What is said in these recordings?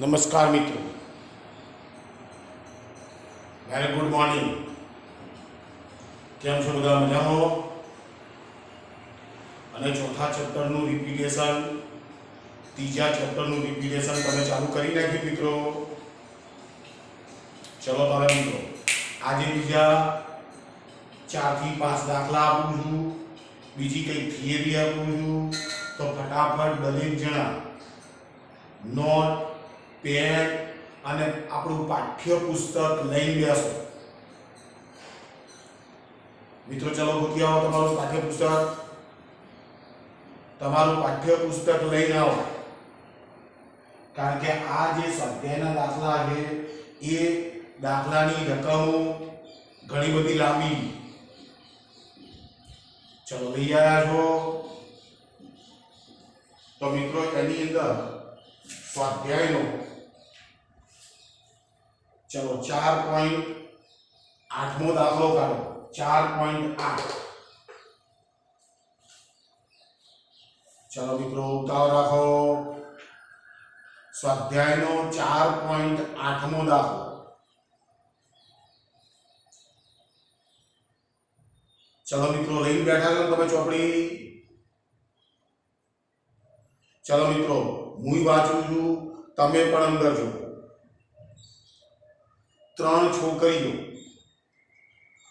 નમસ્કાર મિત્રો, very good morning. કેમ છો બધા? મજામાં? અને ચોથા ચેપ્ટરનું રિપીટેશન, ત્રીજા ચેપ્ટરનું રિપીટેશન તમે ચાલુ કરી નાખ્યું મિત્રો? ચલો તારે મિત્રો, આજે બીજા 4 થી 5 દાખલા આપું છું, બીજી કંઈક થિયરી આપું છું. તો ફટાફટ દરેક જણા નોટ, પેન અને આપણું પાઠ્યપુસ્તક લઈને બેસો મિત્રો. ચલો ગોતી આવો તમારું પાઠ્યપુસ્તક લઈને આવો, કારણ કે આ જે સ્વાધ્યાયના દાખલા છે એ દાખલાની રકમો ઘણી બધી લાંબી. ચલો લઈ આવ્યા છો? તો મિત્રો એની અંદર સ્વાધ્યાયનો चलो 4.8मो दाखलो काढो. 4.8. चलो मित्रों उताव राखो. स्वाध्यायनो 4.8मो दाखलो. चलो मित्रों लઈને બેઠા છો તમે ચોપડી? चलो मित्रों હું વાંચું છું, તમે પણ અંદર જો. 3 છોકરીઓ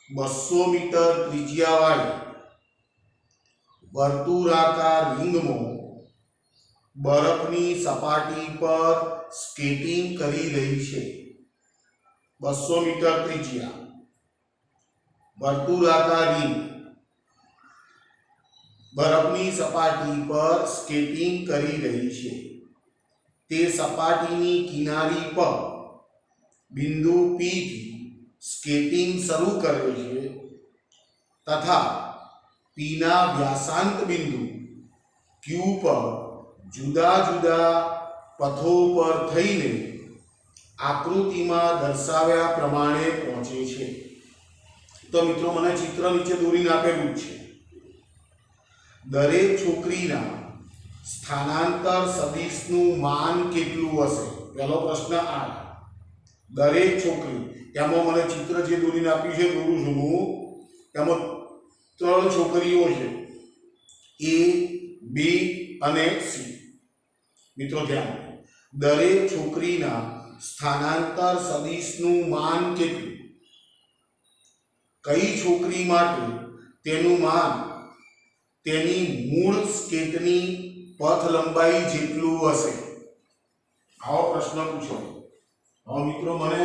200 મીટર ત્રિજ્યાવાળી વર્તુળાકાર રિંગમાં બરફની સપાટી પર સ્કેટિંગ કરી રહી છે. 200 મીટર ત્રિજ્યા વર્તુળાકાર રિંગ બરફની સપાટી પર સ્કેટિંગ કરી રહી છે. તે સપાટીની કિનારી પર बिंदु P थी स्केटिंग शुरू करे छे तथा P ना व्यासांत बिंदु Q पर जुदा जुदा पथों पर थईने आकृति में दर्शाव्या प्रमाणे पहुंचे छे. तो मित्रों मने चित्र नीचे दोरीने आपेलुं छे. दरेक छोकरीना स्थानांतर सदिशनुं मान केटलुं हशे? पहेलो प्रश्न आ. दरेक छोकरी एमां मने चित्र जे दोरीने आप्युं छे दोरूं छुं हुं. एमां 3 छोकरीओ छे, ए, बी अने सी. मित्रों ध्यान, दरेक छोकरीना स्थानांतर सदिशनुं मान केटलुं? कई छोकरी माटे तेनुं मान तेनी मूळ स्केटनी पथ लंबाई जेटलुं हशे? आवो प्रश्न पूछो. हाँ मित्रों मने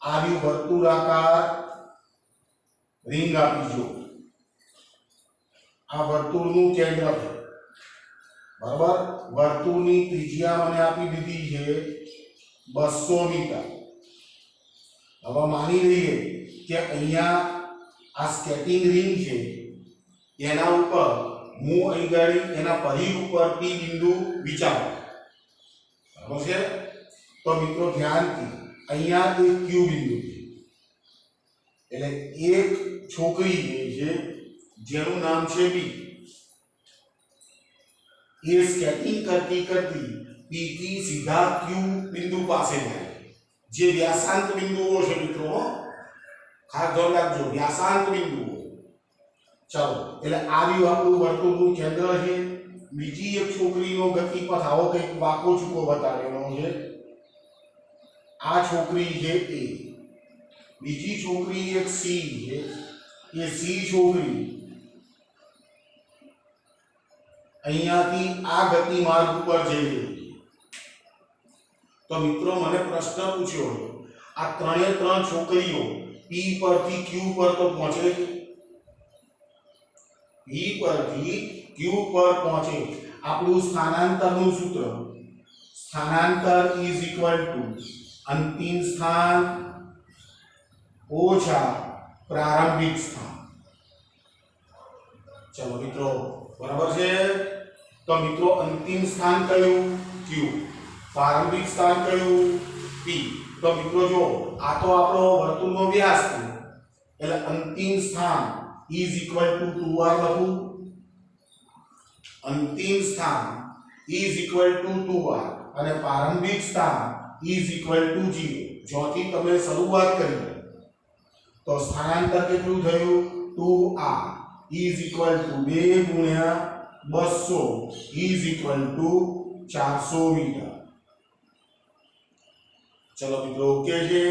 आ वर्तुळाकार रिंग आपी जो. आ वर्तुळनुं केंद्र है बराबर. वर्तुळनी त्रिज्या मने आपी दीधी है 200 मीटर. हवे मानी लईए के अहींया आ स्केटिंग रिंग छे एना उपर હું અહીં ગાડી એના પરિઘ ઉપરથી બિંદુ વિચારો. બરાબર છે? तो मित्रों ध्यान थी अहींया एक क्यू बिंदु है એટલે એક છોકરી છે જેનું નામ છે બી. એ સ્કેટિંગ કરતી કરતી પી થી સીધા ક્યू બિંદુ પાસે જાય, જે વ્યાસાંત બિંદુઓ છે મિત્રો. ખાસ ધ્યાન રાખજો, વ્યાસાંત બિંદુઓ. ચાલો એટલે આ રહ્યું આપણું વર્તુળનું કેન્દ્ર છે. બીજી એક છોકરીનો ગતિપથ આવો કંઈક વાંકો ચૂકો બતાવેલો છે. आ छोकरी है ए, बीजी छोकरी एक सी है. ये सी छोकरी अहींयाथी आ गति मार्ग पर जई रही है. तो मित्रों मने प्रश्न पूछ्यो, आ 3 छोकरीओ पी परथी क्यू पर तो पहुंचे, पी परथी क्यू पर पहुंचे. आपणुं स्थानांतरनुं सूत्र, स्थानांतर इज इक्वल टू अंतिम स्थान ओछा प्रारंभिक स्थान. चलो मित्रों बराबर है. तो मित्रों अंतिम स्थान कयो? Q. प्रारंभिक स्थान कयो? P. तो मित्रों जो आ तो आपणो वर्तुळनो व्यास है એટલે अंतिम स्थान is equal to 2r Lakhu. अंतिम स्थान ઇઝ ઇક્વલ ટુ 2r અને પ્રારંભિક સ્થાન ઇઝ ઇક્વલ ટુ 0. જોથી તમે શરૂઆત કરી તો સ્થાનાંતર કેટલું થયું 2r ઇઝ ઇક્વલ ટુ 2 ગુણ્યા 200 ઇઝ ઇક્વલ ટુ 400 મીટર. ચલો મિત્રો ઓકે છે.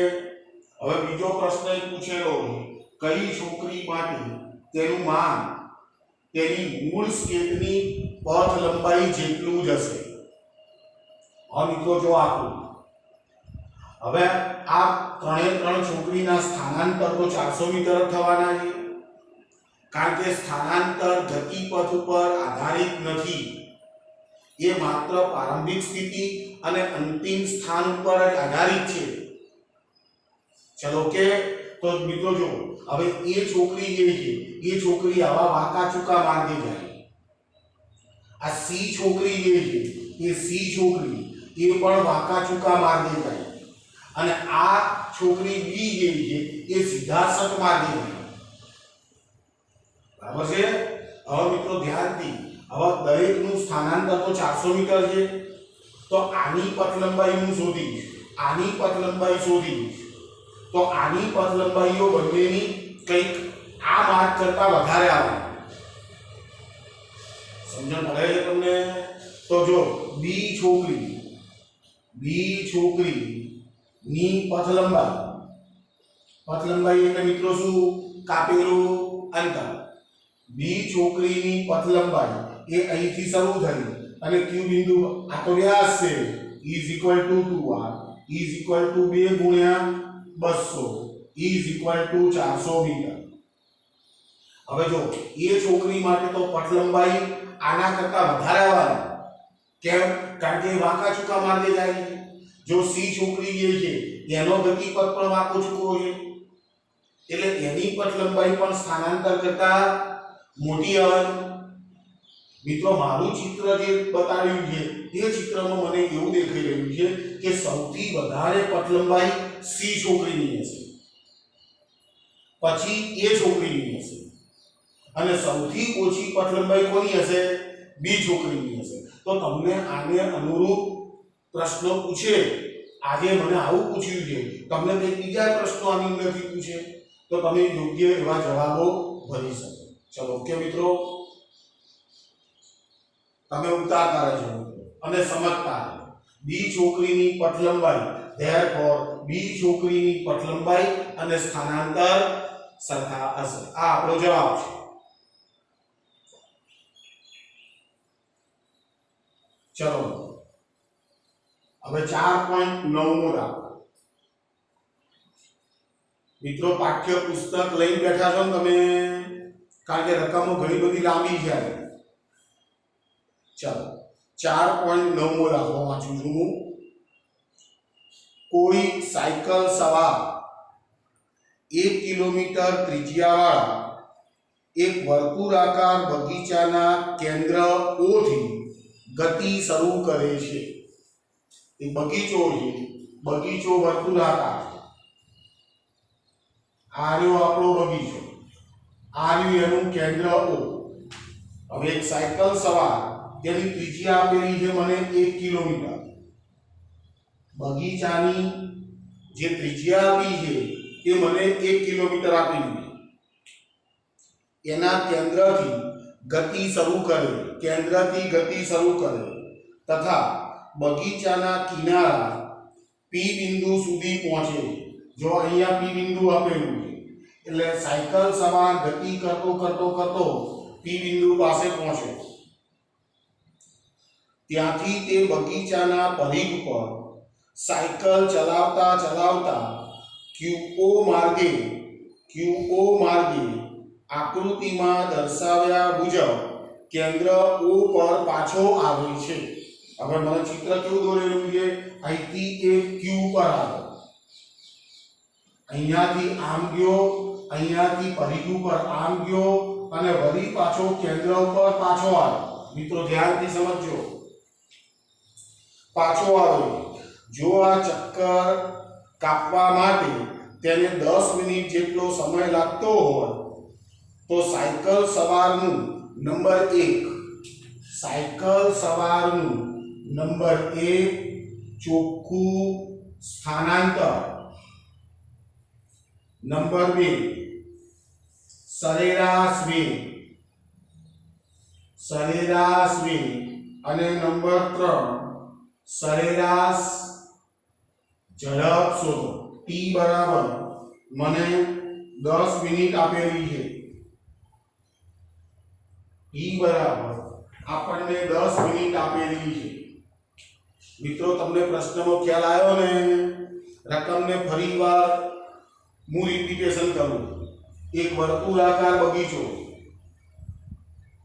હવે બીજો પ્રશ્ન એક પૂછેલો છે કઈ છોકરી માટે તેનું માન તેની મૂળ સ્કેટની પથ લંબાઈ જેટલું જ હશે. હવે મિત્રો જો આકૃતિ હવે આ ત્રણ છોકરીના સ્થાનાંતર તો 400 મીટર થવાના છે કારણ કે સ્થાનાંતર ગતિપથ ઉપર આધારિત નથી. એ માત્ર પ્રારંભિક સ્થિતિ અને અંતિમ સ્થાન ઉપર જ આધારિત છે. ચલો કે તો મિત્રો જો હવે એ છોકરી જે છે એ છોકરી આવા વાંકા ચૂકા માર્ગે જાય. આ સી છોકરી જે છે એ સી છોકરી એ પણ વાંકા ચૂકા માર્ગે જાય અને આ છોકરી બી જે છે એ સીધા સટ માર્ગે જાય. બરાબર છે. હવે મિત્રો ધ્યાનથી હવે દરેકનું સ્થાનાંતર તો 400 મીટર છે તો આની પથ લંબાઈ હું શોધીશ, આની પથ લંબાઈ શોધીશ તો આની પથ લંબાઈઓ બંનેની કંઈક આ માર્ગ કરતા વધારે આવે. સમજણ પડે છે તમને? તો જો બી છોકરી ની પથ લંબાઈ એટલે મિત્રો શું કાપેલું અંતર. બી છોકરીની પથ લંબાઈ એ અહીંથી શરૂ થઈ અને ક્યુ બિંદુ આ તો વ્યાસ છે is equal two 2r is equal two 2 ગુણ્યા 200 ઇઝ ઇક્વલ ટુ 400 મીટર. હવે જો એ છોકરી માટે તો પથ લંબાઈ આના કરતા વધારે આવવાની. કેમ? કારણ કે વાંકા ચૂકા માર્ગે જાય છે. જો સી છોકરી જે છે એનો ગતિપથ પણ વાંકો ચૂકો છે એટલે એની પથ લંબાઈ પણ સ્થાનાંતર કરતા મોટી આવવાની. મિત્રો મારું ચિત્ર જે બતાવ્યું છે તે ચિત્રમાં મને એવું દેખાઈ રહ્યું છે કે સૌથી વધારે પથ લંબાઈ સી છોકરીની હશે, પછી એ છોકરીની હશે અને સૌથી ઓછી પથ લંબાઈ કોની હશે? બી છોકરીની હશે. તો તમને આને અનુરૂપ પ્રશ્નો પૂછે, આજે મને આવું પૂછ્યું છે, તમને કંઈક બીજા પ્રશ્નો આની અંદરથી પૂછે તો તમે યોગ્ય એવા જવાબો ભરી શકો. ચલો ઓકે મિત્રો, તમે ઉતારતા રહેજો અને સમજતા રહેજો. બી છોકરીની પથ લંબાઈ ધેરફોર બી છોકરીની પથ લંબાઈ અને સ્થાનાંતર સરખા હશે. આ આપણો જવાબ છે. ચલો હવે 4.9 નો દાખલો. મિત્રો પાઠ્ય પુસ્તક લઈને બેઠા છો ને તમે, કારણ કે રકમો ઘણી બધી લાંબી છે. ચાલો 4.9 મો દાખલો વાંચું છું. કોઈ સાયકલ સવાર 1 કિલોમીટર ત્રિજ્યાવાળા એક વર્તુળાકાર બગીચાના કેન્દ્ર O થી ગતિ શરૂ કરે છે. એ બગીચો છે, બગીચો વર્તુળાકાર. આ રહ્યો આપણો બગીચો, આ રહ્યું એનું કેન્દ્ર O. હવે એક સાયકલ સવાર તેની ત્રિજ્યા આપેલી છે મને 1 કિલોમીટર. બગીચાની જે ત્રિજ્યા આપી છે એ મને 1 કિલોમીટર આપેલી છે. એના કેન્દ્રથી ગતિ શરૂ કરે, કેન્દ્રથી ગતિ શરૂ કરે તથા બગીચાના કિનારા P બિંદુ સુધી પહોંચે. જો અહીંયા P બિંદુ આપેલું છે એટલે સાયકલ સવાર ગતિ કરતો P બિંદુ પાસે પહોંચે. ત્યાંથી તે બગીચાના પરિઘ પર સાયકલ ચલાવતા QO માર્ગે આકૃતિમાં દર્શાવ્યા મુજબ કેન્દ્ર O પર પાછો આવે છે. હવે મને ચિત્ર કેવું દોરેલું છે? અહીંથી એક Q પર આવે, અહીંયાથી આમ ગયો, અહીંયાથી પરિઘ ઉપર આમ ગયો અને વળી પાછો કેન્દ્ર ઉપર પાછો આવે. મિત્રો ધ્યાનથી સમજજો, પાછો આવે. જો આ ચક્કર કાપવા માટે તેને 10 મિનિટ જેટલો સમય લાગતો હોય તો સાયકલ સવારનું નંબર 1 नंबर 1 ચોખ્ખું સ્થાનાંતર, नंबर 2 સરેરાશ વેગ, અને नंबर 3 સરેરાશ ઝડપ શોધો. t બરાબર મને 10 મિનિટ આપેલી છે. t બરાબર આપણને 10 મિનિટ આપેલી છે. મિત્રો તમને પ્રશ્નનો ખ્યાલ આવ્યો ને? રકમને ફરીવાર હું રિપીટેશન કરું. એક વર્તુળાકાર બગીચો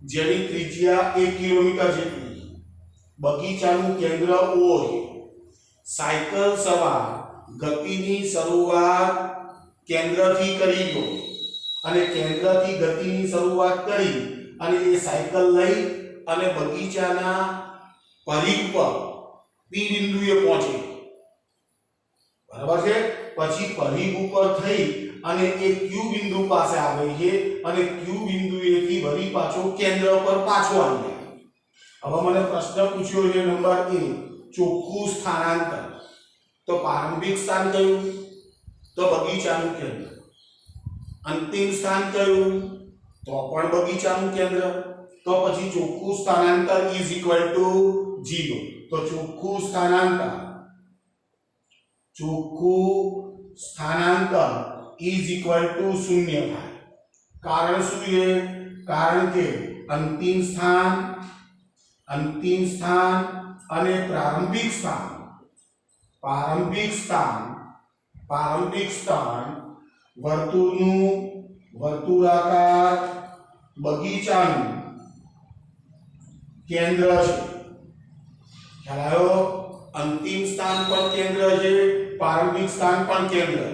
જેની ત્રિજ્યા 1 કિલોમીટર જેટલી, બગીચાનું કેન્દ્ર O છે. સાયકલ સવાર ગતિની શરૂઆત કેન્દ્રથી કરી દો અને કેન્દ્રથી ગતિની શરૂઆત કરી અને એ સાયકલ લઈ અને બગીચાના પરિઘ પર P બિંદુએ પહોંચે. બરાબર છે? પછી પરિઘ ઉપર થઈ અને એ Q બિંદુ પાસે આવે છે અને Q બિંદુએથી વળી પાછો કેન્દ્ર પર પાછો આવી જાય. હવે મને પ્રશ્ન પૂછ્યો છે નંબર 1 ચોખ્ખું સ્થાનાંતર. તો પ્રારંભિક સ્થાન કયું? તો બગીચાનું કેન્દ્ર. અંતિમ સ્થાન કયું? તો પણ બગીચાનું કેન્દ્ર. તો પછી ચોખ્ખું સ્થાનાંતર ઇઝ ઇક્વલ ટુ 0. તો ચોખ્ખું સ્થાનાંતર ઇઝ ઇક્વલ ટુ 0 થાય. કારણ શું છે? કારણ કે અંતિમ સ્થાન અને પ્રારંભિક સ્થાન વર્તુળાકાર બગીચાનું કેન્દ્ર છે. ખ્યાલ આવ્યો? અંતિમ સ્થાન પણ કેન્દ્ર છે, પ્રારંભિક સ્થાન પણ કેન્દ્ર છે.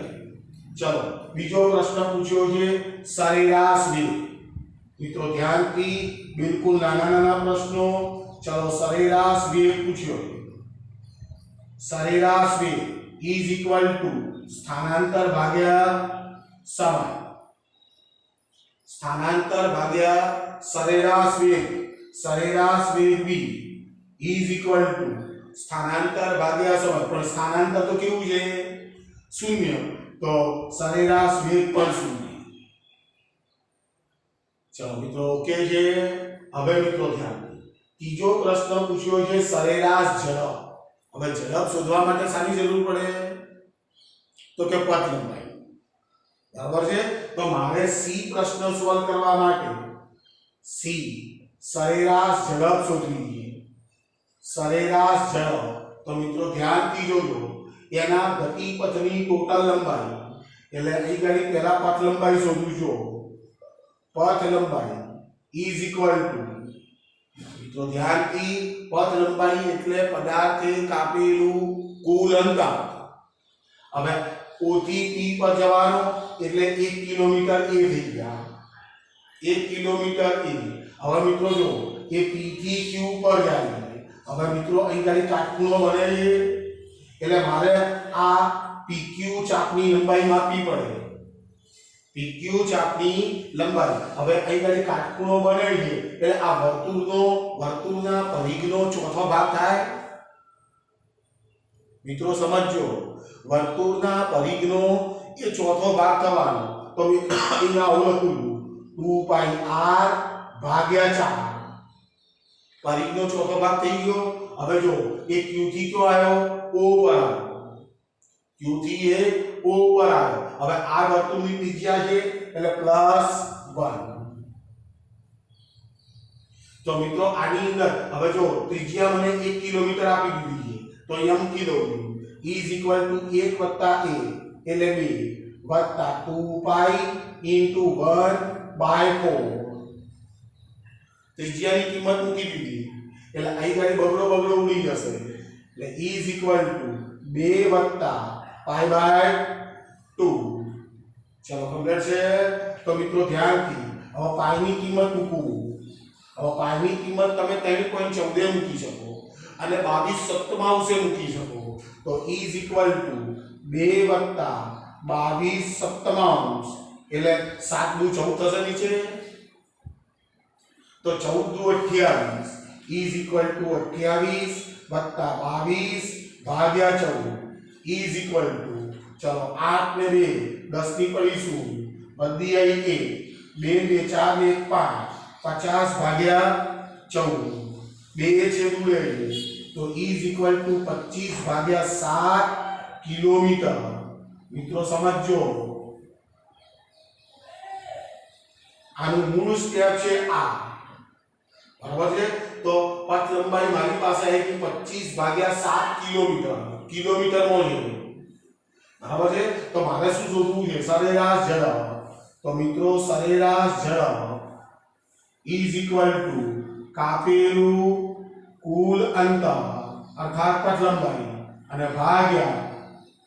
ચલો બીજો પ્રશ્ન પૂછ્યો છે સરેરાશ વેગ. મિત્રો ધ્યાનથી, બિલકુલ નાના પ્રશ્નો. ચલો સરેરાશ વેગ પૂછ્યો. સરેરાશ વેગ ઇઝ ઇક્વલ ટુ સ્થાનાંતર ભાગ્યા સમય. સ્થાનાંતર ભાગ્યા સરેરાશ વેગ. સરેરાશ વેગ v ઇઝ ઇક્વલ ટુ સ્થાનાંતર ભાગ્યા સમય. પણ સ્થાનાંતર તો કેવું છે? 0. તો સરેરાશ વેગ પણ 0. ચલો મિત્રો ઓકે છે. હવે મિત્રો ધ્યાન, ત્રીજો પ્રશ્ન પૂછ્યો છે સરેરાશ ઝડપ. હવે ઝડપ શોધવા માટે શાની જરૂર પડે? તો કે પથ લંબાઈ. બરાબર છે? તો મારે c પ્રશ્ન સોલ્વ કરવા માટે c સરેરાશ ઝડપ શોધવી છે. સરેરાશ ઝડપ. તો મિત્રો ધ્યાનથી જોજો, એના ગતિપથની ટોટલ લંબાઈ, એટલે અહીં ગાડી પહેલા પથ લંબાઈ શોધું છું. પથ લંબાઈ ઇઝ ઇક્વલ ટુ, મિત્રો ધ્યાનથી, પથ લંબાઈ એટલે પદાર્થે કાપેલું કુલ અંતર. હવે O થી P પર જવાનો એટલે 1 કિલોમીટર એ થઈ ગયા. 1 કિલોમીટર એ. હવે મિત્રો જો એ P થી Q પર જાય. હવે મિત્રો અહીં ગાડી કાટખૂણો બને છે એટલે મારે આ PQ ચાપની લંબાઈ માપવી પડે. PQ ચાપની લંબાઈ. હવે અહીં ગાડી કાટખૂણો બને છે એટલે આ વર્તુળના પરિઘનો ચોથો ભાગ થાય. મિત્રો સમજો, વર્તુળના પરિઘનો એ ચોથો ભાગ થવાનો. તો અહીંયા ઓળખું 2 પાઈ r ભાગ્યા 4. પરિઘનો ચોથો ભાગ થઈ ગયો. હવે જો એ Q થી કયો આવ્યો? O પર આવ્યો. Q થી એ O પર આવ્યો. હવે આ વર્તુળની ત્રિજ્યા છે એટલે +1. તો મિત્રો આની અંદર હવે જો ત્રિજ્યા મને 1 કિલોમીટર આપી દીધી છે, તો અહીંયા મૂકી દઉં ઇઝ ઇક્વલ ટુ 1 વત્તા a એટલે 2 વત્તા 2 પાઈ ઇન્ટુ 1/4. ત્રિજ્યાની કિંમત મૂકી દીધી એટલે અહીં ગાડી બગડો ઉડી જશે. એટલે ઇઝ ઇક્વલ ટુ 2 વત્તા π/2. ચલો કમ્પ્લીટ છે. તો મિત્રો ધ્યાનથી હવે પાઈની કિંમત મૂકવું. હવે પાઈની કિંમત તમે 3.14 મૂકી શકો અને 22/7 મૂકી શકો. તો ઇઝ ઇક્વલ ટુ 2 વત્તા 22/7 એટલે 7 દુ 14 થશે નીચે. તો 14 દુ 28 ઇઝ ઇક્વલ ટુ 28 વત્તા 22 ભાગ્યા 14 ઇઝ ઇક્વલ ટુ, ચલો 8 ને 2 10 ની પડીશું, બધી આવી 1 2 4 ને 1 5 50 ભાગ્યા 14 2 છે દૂરે તો ઇઝ ઇક્વલ ટુ 25 ભાગ્યા 7 કિલોમીટર. મિત્રો સમજો, આનું મૂળ સ્ટેપ છે આ, બરાબર છે. તો પથ લંબાઈ મારી પાસે આવી 25 ભાગ્યા 7 કિલોમીટર, કિલોમીટરમાં છે, બરાબર છે. તો મારે શું શોધવું છે? સરેરાશ ઝડપ. તો મિત્રો સરેરાશ ઝડપ ઇઝ ઇક્વલ ટુ કાપેલું કુલ અંતર અર્થાત પથ લંબાઈ અને ભાગ્યા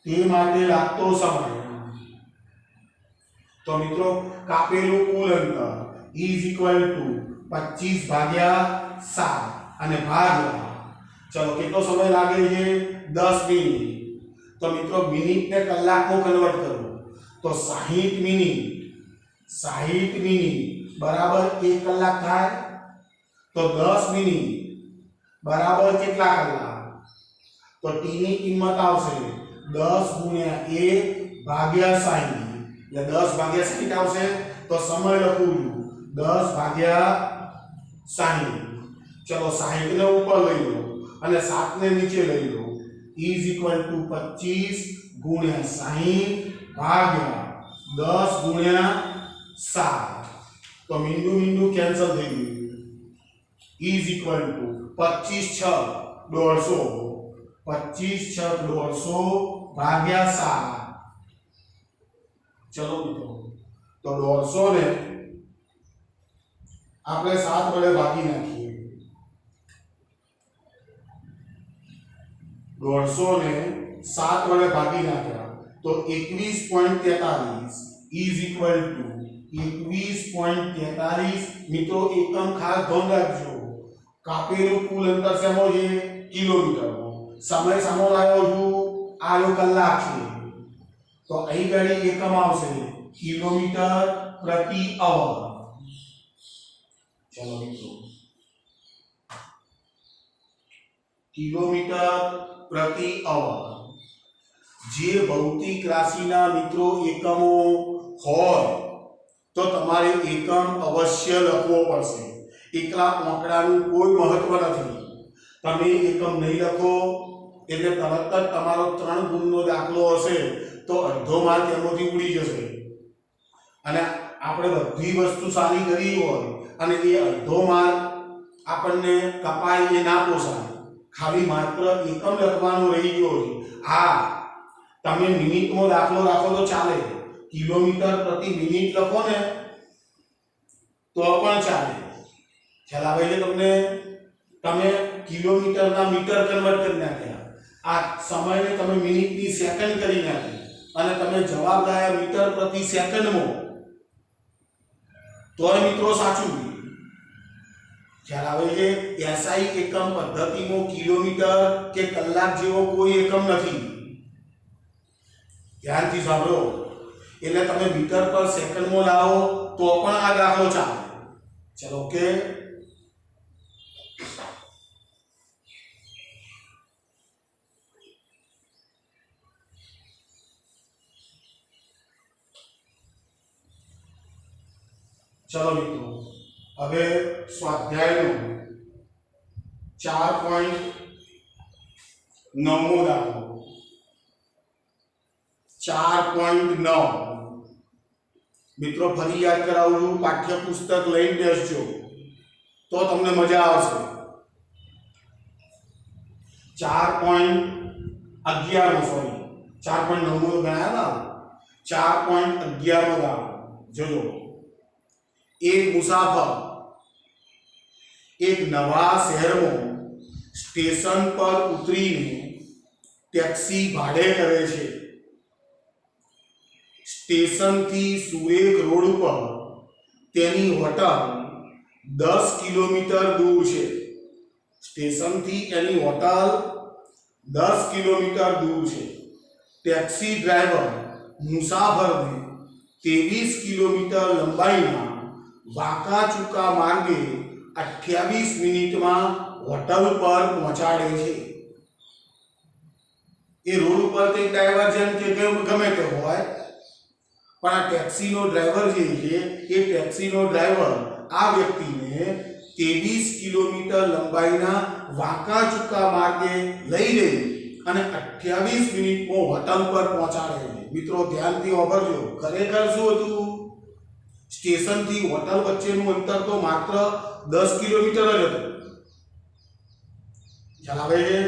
તે માટે લાગતો સમય. તો મિત્રો કાપેલું કુલ અંતર ઇઝ ઇક્વલ ટુ 25 ભાગ્યા 7 અને ભાગ્યા, ચલો કેટલો સમય લાગે છે? 10 મિનિટ. તો મિત્રો મિનિટને કલાકમાં કન્વર્ટ કરો તો 60 મિનિટ બરાબર 1 કલાક થાય. તો 10 મિનિટ બરાબર કેટલા કલાક? તો t ની કિંમત આવશે 10 ગુણ્યા 1 ભાગ્યા 60, એટલે 10 ભાગ્યા 60 આવશે. તો સમય લખું છું 10 ભાગ્યા 60. ચલો 60 ને ઉપર લઈ લો અને 7 ને નીચે લઈ લો, ઇઝ ઇક્વલ ટુ 25 ગુણ્યા 60 ભાગ્યા 10 ગુણ્યા 7. તો મીંડું કેન્સલ થઈ ગયું, ઇઝ ઇક્વલ ટુ 25 6 150, 25 6 150 ભાગ્યા 7. ચલો મિત્રો, તો 150 ને આપણે 7 વડે ભાગી નાખીએ. 150 ને 7 વડે ભાગી નાખ્યા તો 21.43 ઇઝ ઇક્વલ ટુ 21.43. મિત્રો એકમ ખાસ ધ્યાન રાખજો, કાપેલું કુલ અંતર શેમાં છે? કિલોમીટરમાં. સમય સામો લાવ્યો છું, આયો કલાક છે, તો અહીં ઘડી એકમ આવશે કિલોમીટર પ્રતિ અવર. ચલો મિત્રો, કિલોમીટર પ્રતિ અવર. જે ભૌતિક રાશિના મિત્રો એકમો હોય તો તમારે એકમ અવશ્ય લખવો પડશે. એકલા આંકડાનું કોઈ મહત્વ નથી. તમે એકમ નહીં લખો એટલે તરત જ તમારો 3 ગુણનો દાખલો હશે તો અડધો માર્ક એમાંથી ઉડી જશે. અને આપણે બધી વસ્તુ સારી કરી હોય અને એ અડધો માર્ક આપણને કપાય એ ના પોસાય. ખાલી માત્ર એકમ લખવાનો રહી ગયો છે. હા, તમે મિનિટનો દાખલો રાખો તો ચાલે, કિલોમીટર પ્રતિ મિનિટ લખો ને તો પણ ચાલે. ખ્યાલ આવે છે તમને? તમે કિલોમીટરના મીટર કન્વર્ટ કરી નાખ્યા, આ સમયને તમે મિનિટની સેકન્ડ કરી નાખી અને તમે જવાબ લાયા મીટર પ્રતિ સેકન્ડમાં, તોય મિત્રો સાચું. ખ્યાલ આવે છે? એસઆઈ એકમ પદ્ધતિમાં કિલોમીટર કે કલાક જેવો કોઈ એકમ નથી. ધ્યાનથી સાંભળો. એટલે તમે મીટર પર સેકન્ડમાં લાવો તો પણ આ દાખલો ચાલે. ચલો ઓકે. ચલો મિત્રો, હવે સ્વાધ્યાયનો 4.9 દાખલો. 4.9 મિત્રો ફરી યાદ કરાવું છું, પાઠ્યપુસ્તક લઈને બેસજો તો તમને મજા આવશે. 4.11 સોરી 4.9 ગણાયા ના, 4.11 જોજો. એક મુસાફર એક નવા શહેરમાં સ્ટેશન પર ઉતરીને ટેક્સી ભાડે કરે છે. સ્ટેશનથી સુરેખ રોડ પર તેની હોટલ 10 કિલોમીટર દૂર છે. સ્ટેશનથી એની હોટલ 10 કિલોમીટર દૂર છે. ટેક્સી ડ્રાઈવર મુસાફરને 23 કિલોમીટર લંબાઈના વાંકા ચૂકા માર્ગે 28 મિનિટમાં હોટલ પર પહોંચાડે છે. એ રોડ ઉપર કંઈક ડાયવર્જન કે ગમે તે હોય, પણ આ ટેક્સીનો ડ્રાઈવર જે છે એ ટેક્સીનો ડ્રાઈવર આ વ્યક્તિને 23 કિલોમીટર લંબાઈના વાંકા ચૂકા માર્ગે લઈ જઈ અને 28 મિનિટમાં હોટલ પર પહોંચાડે છે. મિત્રો ધ્યાનથી સાંભળજો, ખરેખર શું હતું? સ્ટેશનથી હોટલ વચ્ચેનું અંતર તો માત્ર 10 કિલોમીટર જ હતું. ખ્યાલ આવે છે?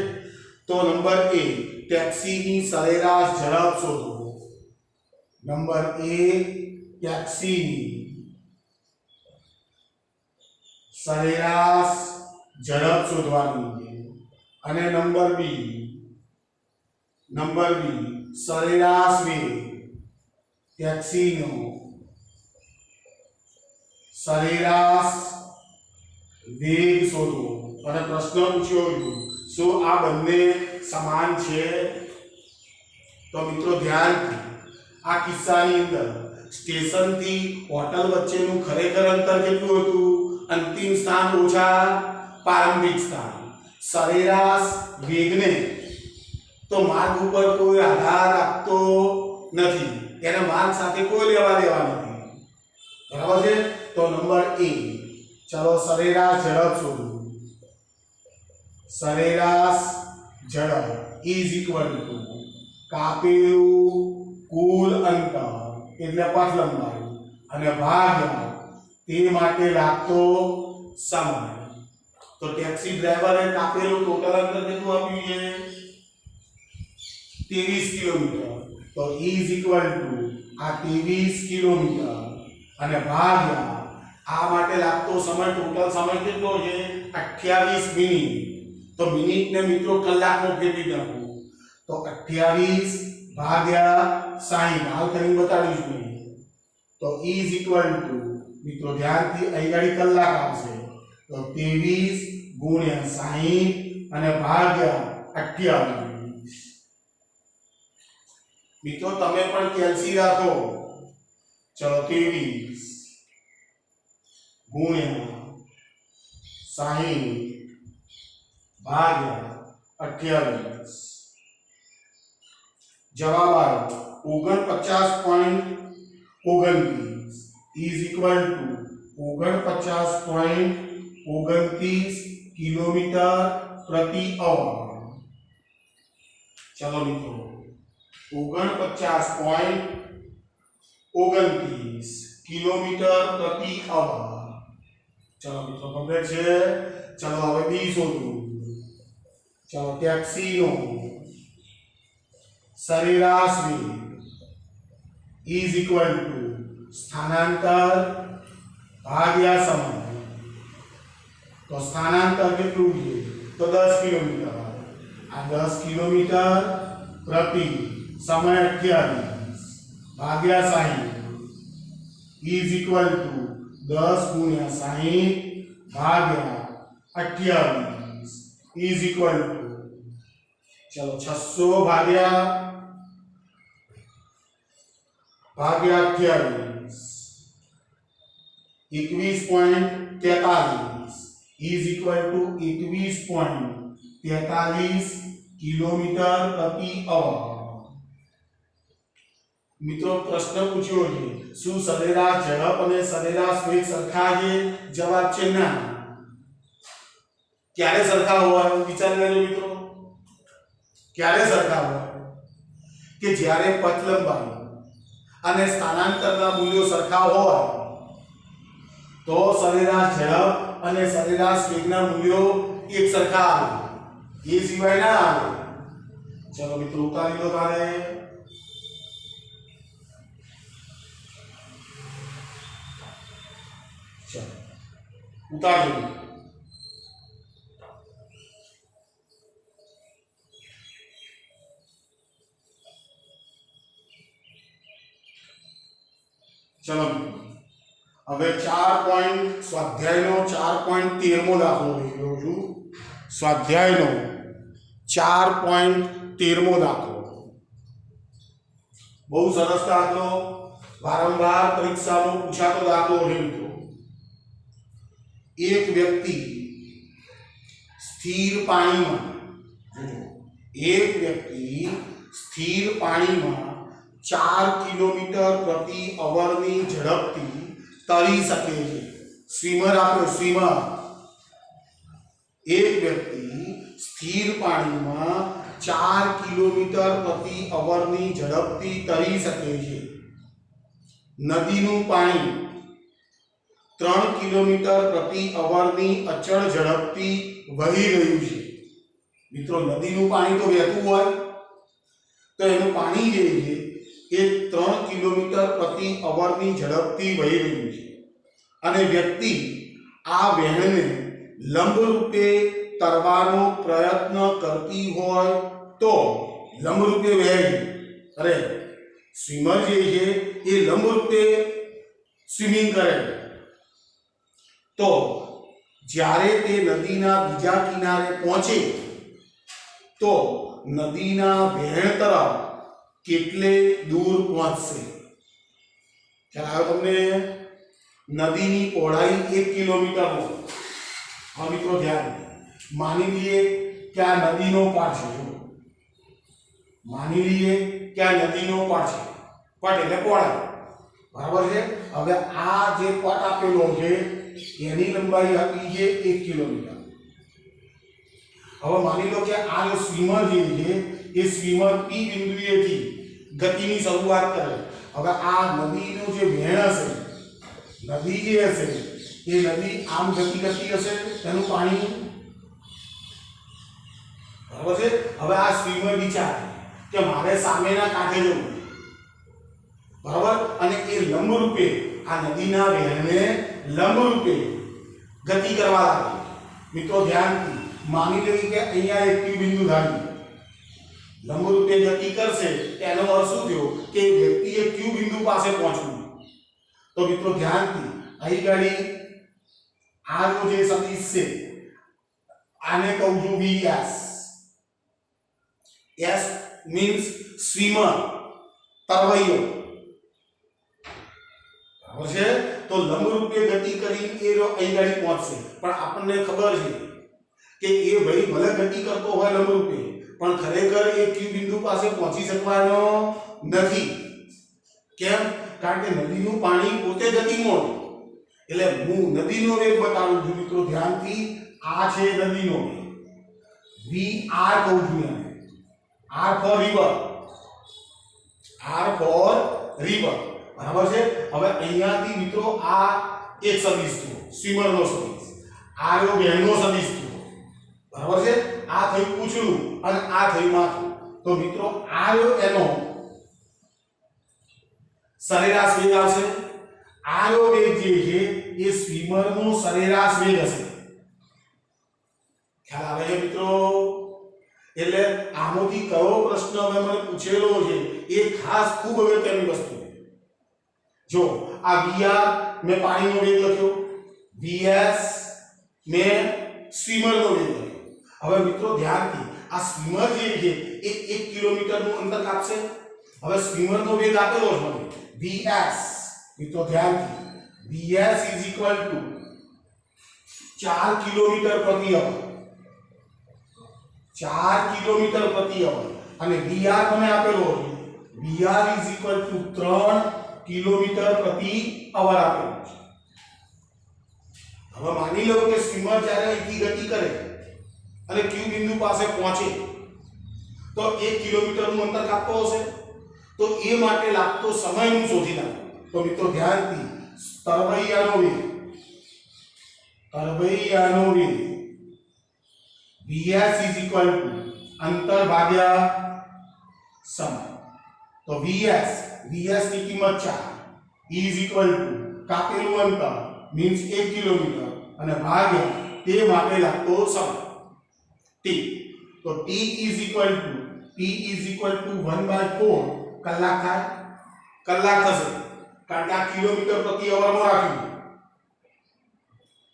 તો નંબર એ, ટેક્સીની સરેરાશ ઝડપ શોધો. નંબર એ, ટેક્સીની સરેરાશ ઝડપ શોધવાની છે. અને નંબર બી, સરેરાશ વેગ. ટેક્સીનો સરેરાશ વેગ શોધો. અને પ્રશ્ન પૂછ્યો શું આ બંને સમાન છે? તો મિત્રો ધ્યાનથી, આ કિસ્સાની અંદર સ્ટેશનથી હોટલ વચ્ચેનું ખરેખર અંતર કેટલું હતું? અંતિમ સ્થાન ઓછા પ્રારંભિક સ્થાન. સરેરાશ વેગને તો માર્ગ ઉપર કોઈ આધાર આપતો નથી, એને માર્ગ સાથે કોઈ લેવા દેવા નથી. બરાબર છે? તો નંબર એ, ચલો સરેરાશ ઝડપ શોધો. સરેરાશ ઝડપ ઇઝ ઇક્વલ ટુ કાપેલું કુલ અંતર એટલે પથ લંબાઈ અને ભાગ્યા તે માટે લાગતો સમય. તો ટેક્સી ડ્રાઈવરે કાપેલું ટોટલ અંતર કેટલું આપ્યું છે? 23 કિલોમીટર. તો ઇઝ ઇક્વલ ટુ આ 23 કિલોમીટર અને ભાગ્યા આ માટે લાગતો સમય, ટોટલ સમય કેટલો છે? 28 મિનિટ. તો મિનિટ ને મિત્રો કલાકમાં ફેરવી નાખો તો 28 ભાગ્યા 60 હાલ કરીને બતાવીશું. તો ઇઝ ઇક્વલ ટુ મિત્રો ધ્યાનથી અહીં ગાડી કલાક આવશે તો 23 ગુણ્યા 60 અને ભાગ્યા 28. મિત્રો તમે પણ કેલ્સી રાખો. ચલો 23 ગુણ્યા 60 ભાગ્યા 28. જવાબ આવ્યો 49.29 ઇઝ ઇક્વલ ટુ 49.29 કિલોમીટર પ્રતિ અવર. ચલો મિત્રો 49.29 કિલોમીટર પ્રતિ અવર. ચલો મિત્રો કમ્પ્લીટ છે. ચલો હવે બી શોધવું. ચલો ટેક્સીનો સરેરાશ વેગ ઇઝ ઇક્વલ ટુ સ્થાનાંતર ભાગ્યા સમય. તો સ્થાનાંતર કેટલું છે? તો 10 કિલોમીટર. આ 10 કિલોમીટર પ્રતિ સમય 28 ભાગ્યા 60 ઇઝ ઇક્વલ ટુ 10 ગુણ્યા 60 ભાગ્યા 28 ઇઝ ઇક્વલ ટુ ચલો 600 ભાગ્યા 28 21.43 ઇઝ ઇક્વલ ટુ 21.43 કિલોમીટર પ્રતિ અવર. મિત્રો પ્રશ્ન પૂછ્યો છે શું સરેરાશ ઝડપ અને સરેરાશ વેગ સરખા છે? જવાબ છે ના. ક્યારે સરખા હોય? વિચાર કરજો મિત્રો, ક્યારે સરખા હોય? કે જ્યારે પથ લંબાઈ અને સ્થાનાંતરના મૂલ્યો સરખા હોય તો સરેરાશ ઝડપ અને સરેરાશ વેગના મૂલ્યો એક સરખા આવે, એ સિવાય ના આવે. ચલો મિત્રો ઉતારી લો તારે. ચલો ઉતારજો. ચલો હવે 4 સ્વાધ્યાયનો 4.13મો દાખલો લઈ રહ્યો છું. સ્વાધ્યાયનો 4.13મો દાખલો. બહુ સરસ દાખલો, વારંવાર પરીક્ષામાં પૂછાતો દાખલો છે મિત્રો. એક વ્યક્તિ સ્થિર પાણીમાં એક વ્યક્તિ સ્થિર પાણીમાં 4 કિલોમીટર પ્રતિ અવરની ઝડપથી તરી શકે છે. સ્વિમર આપ્યો સ્વિમર. એક વ્યક્તિ સ્થિર પાણીમાં 4 કિલોમીટર પ્રતિ અવરની ઝડપથી તરી શકે છે. નદીનું પાણી 3 કિલોમીટર પ્રતિ અવરની અચળ ઝડપથી વહી રહ્યું છે. મિત્રો નદીનું પાણી તો વહેતું હોય તો એનું પાણી જે છે એ 3 કિલોમીટર પ્રતિ અવરની ઝડપથી વહી રહ્યું છે અને વ્યક્તિ આ વહેણને લંબરૂપે તરવાનો પ્રયત્ન કરતી હોય તો લંબરૂપે વહે છે. અરે સ્વિમર જે છે એ લંબરૂપે સ્વિમિંગ કરે છે. તો જ્યારે તે નદીના બીજા કિનારે પહોંચે તો નદીના વહેણ તરફ કેટલે દૂર પહોંચશે? ખ્યાલ આવ્યો તમને? નદીની પહોળાઈ 1 કિલોમીટર હોય. હવે મિત્રો ધ્યાન, માની લઈએ કે આ નદીનો પાટ છે. માની લઈએ કે આ નદીનો પાટ છે. પટ એટલે પહોળાઈ, બરાબર છે. હવે આ જે પટ આપેલો છે એની લંબાઈ આપી છે 1 કિલોમીટર. હવે માની લો કે આ જો સ્વિમર જે છે એ સ્વિમર પી બિંદુએથી ગતિની શરૂઆત કરે. હવે આ નદીનું જે વહેણ હશે, નદી જે હશે એ નદી આમ ગતિ કરતી હશે તેનું પાણી, બરાબર છે. હવે આ સ્વિમર વિચારે કે મારે સામેના કાંઠે જવું, બરાબર, અને એ લંબરૂપે આ નદીના વહેણને લંબરૂપે ગતિ કરવા લાગે. મિત્રો ધ્યાનથી માની લઈએ કે અહીંયા એક ક્યુ બિંદુ ધાર્યું, લંબરૂપે ગતિ કરશે એનો અર્થ શું થયો કે વ્યક્તિએ ક્યુ બિંદુ પાસે પહોંચવું. તો મિત્રો ધ્યાનથી અહીં ગાડી આ જે સદિશ છે આને કહું છું VS. S means swimmer, તરવૈયો, બરાબર છે. તો લંબરૂપે ગતિ કરી એ અહીં ગાડી પહોંચશે. પણ આપણને ખબર છે કે એ ભાઈ ભલે ગતિ કરતો હોય લંબરૂપે પણ ખરેખર એ ક્યુ બિંદુ પાસે પહોંચી શકવાનો નથી. કેમ? કારણ કે નદીનું પાણી પોતે ગતિમાં, એટલે હું નદીનો વેગ બતાવું છું. મિત્રો ધ્યાનથી, આ છે નદીનો વેગ, VR કહું છું એને. R for river, R for river, બરાબર છે. હવે અહીંયાથી મિત્રો આ એક સદિશ થયો, સ્વિમરનો સદિશ. આ જો વહેણનો સદિશ થયો, બરાબર છે. આ થયું પૂંછડું અને આ થયું માથું. તો મિત્રો આ જો એનો સરેરાશ વેગ આવશે. આ જો વેગ જે છે એ સ્વિમરનો સરેરાશ વેગ હશે. ખ્યાલ આવે છે મિત્રો? એટલે આમાંથી કયો પ્રશ્ન હવે મને પૂછેલો છે એ ખાસ ખૂબ અગત્યની વસ્તુ છે. જો આ VR મેં પાણીનો વેગ લખ્યો, VS મેં સ્વિમરનો વેગ લખ્યો. હવે મિત્રો ધ્યાનથી આ સ્વિમર જે છે એ 1 કિલોમીટરનું અંતર કાપશે. હવે સ્વિમરનો વેગ આપેલો છે મને VS. મિત્રો ધ્યાનથી, VS = 4 કિલોમીટર પ્રતિ અવર, 4 કિલોમીટર પ્રતિ અવર. અને VR મને આપેલો છે VR = 3 કિલોમીટર પ્રતિ અવર આપેલો છે. હવે માની લો કે સ્વિમર જ્યારે અહીંથી ગતિ કરે અને ક્યુ બિંદુ પાસે પહોંચે તો 1 કિલોમીટરનું અંતર કાપતો હશે. તો એ માટે લાગતો સમય હું શોધી નાખું. તો મિત્રો ધ્યાનથી, તરવૈયાનો વેગ VS = અંતર ભાગ્યા સમય. તો VS ની કિંમત 4 કાપેલું અંતર મીન્સ 1 કિલોમીટર અને ભાગ્યા તે માટે લાગતો સમય t. તો t = 1/4 કલાક થાય. કલાક થશે કારણ કે આ કિલોમીટર પ્રતિ અવરમાં રાખ્યું,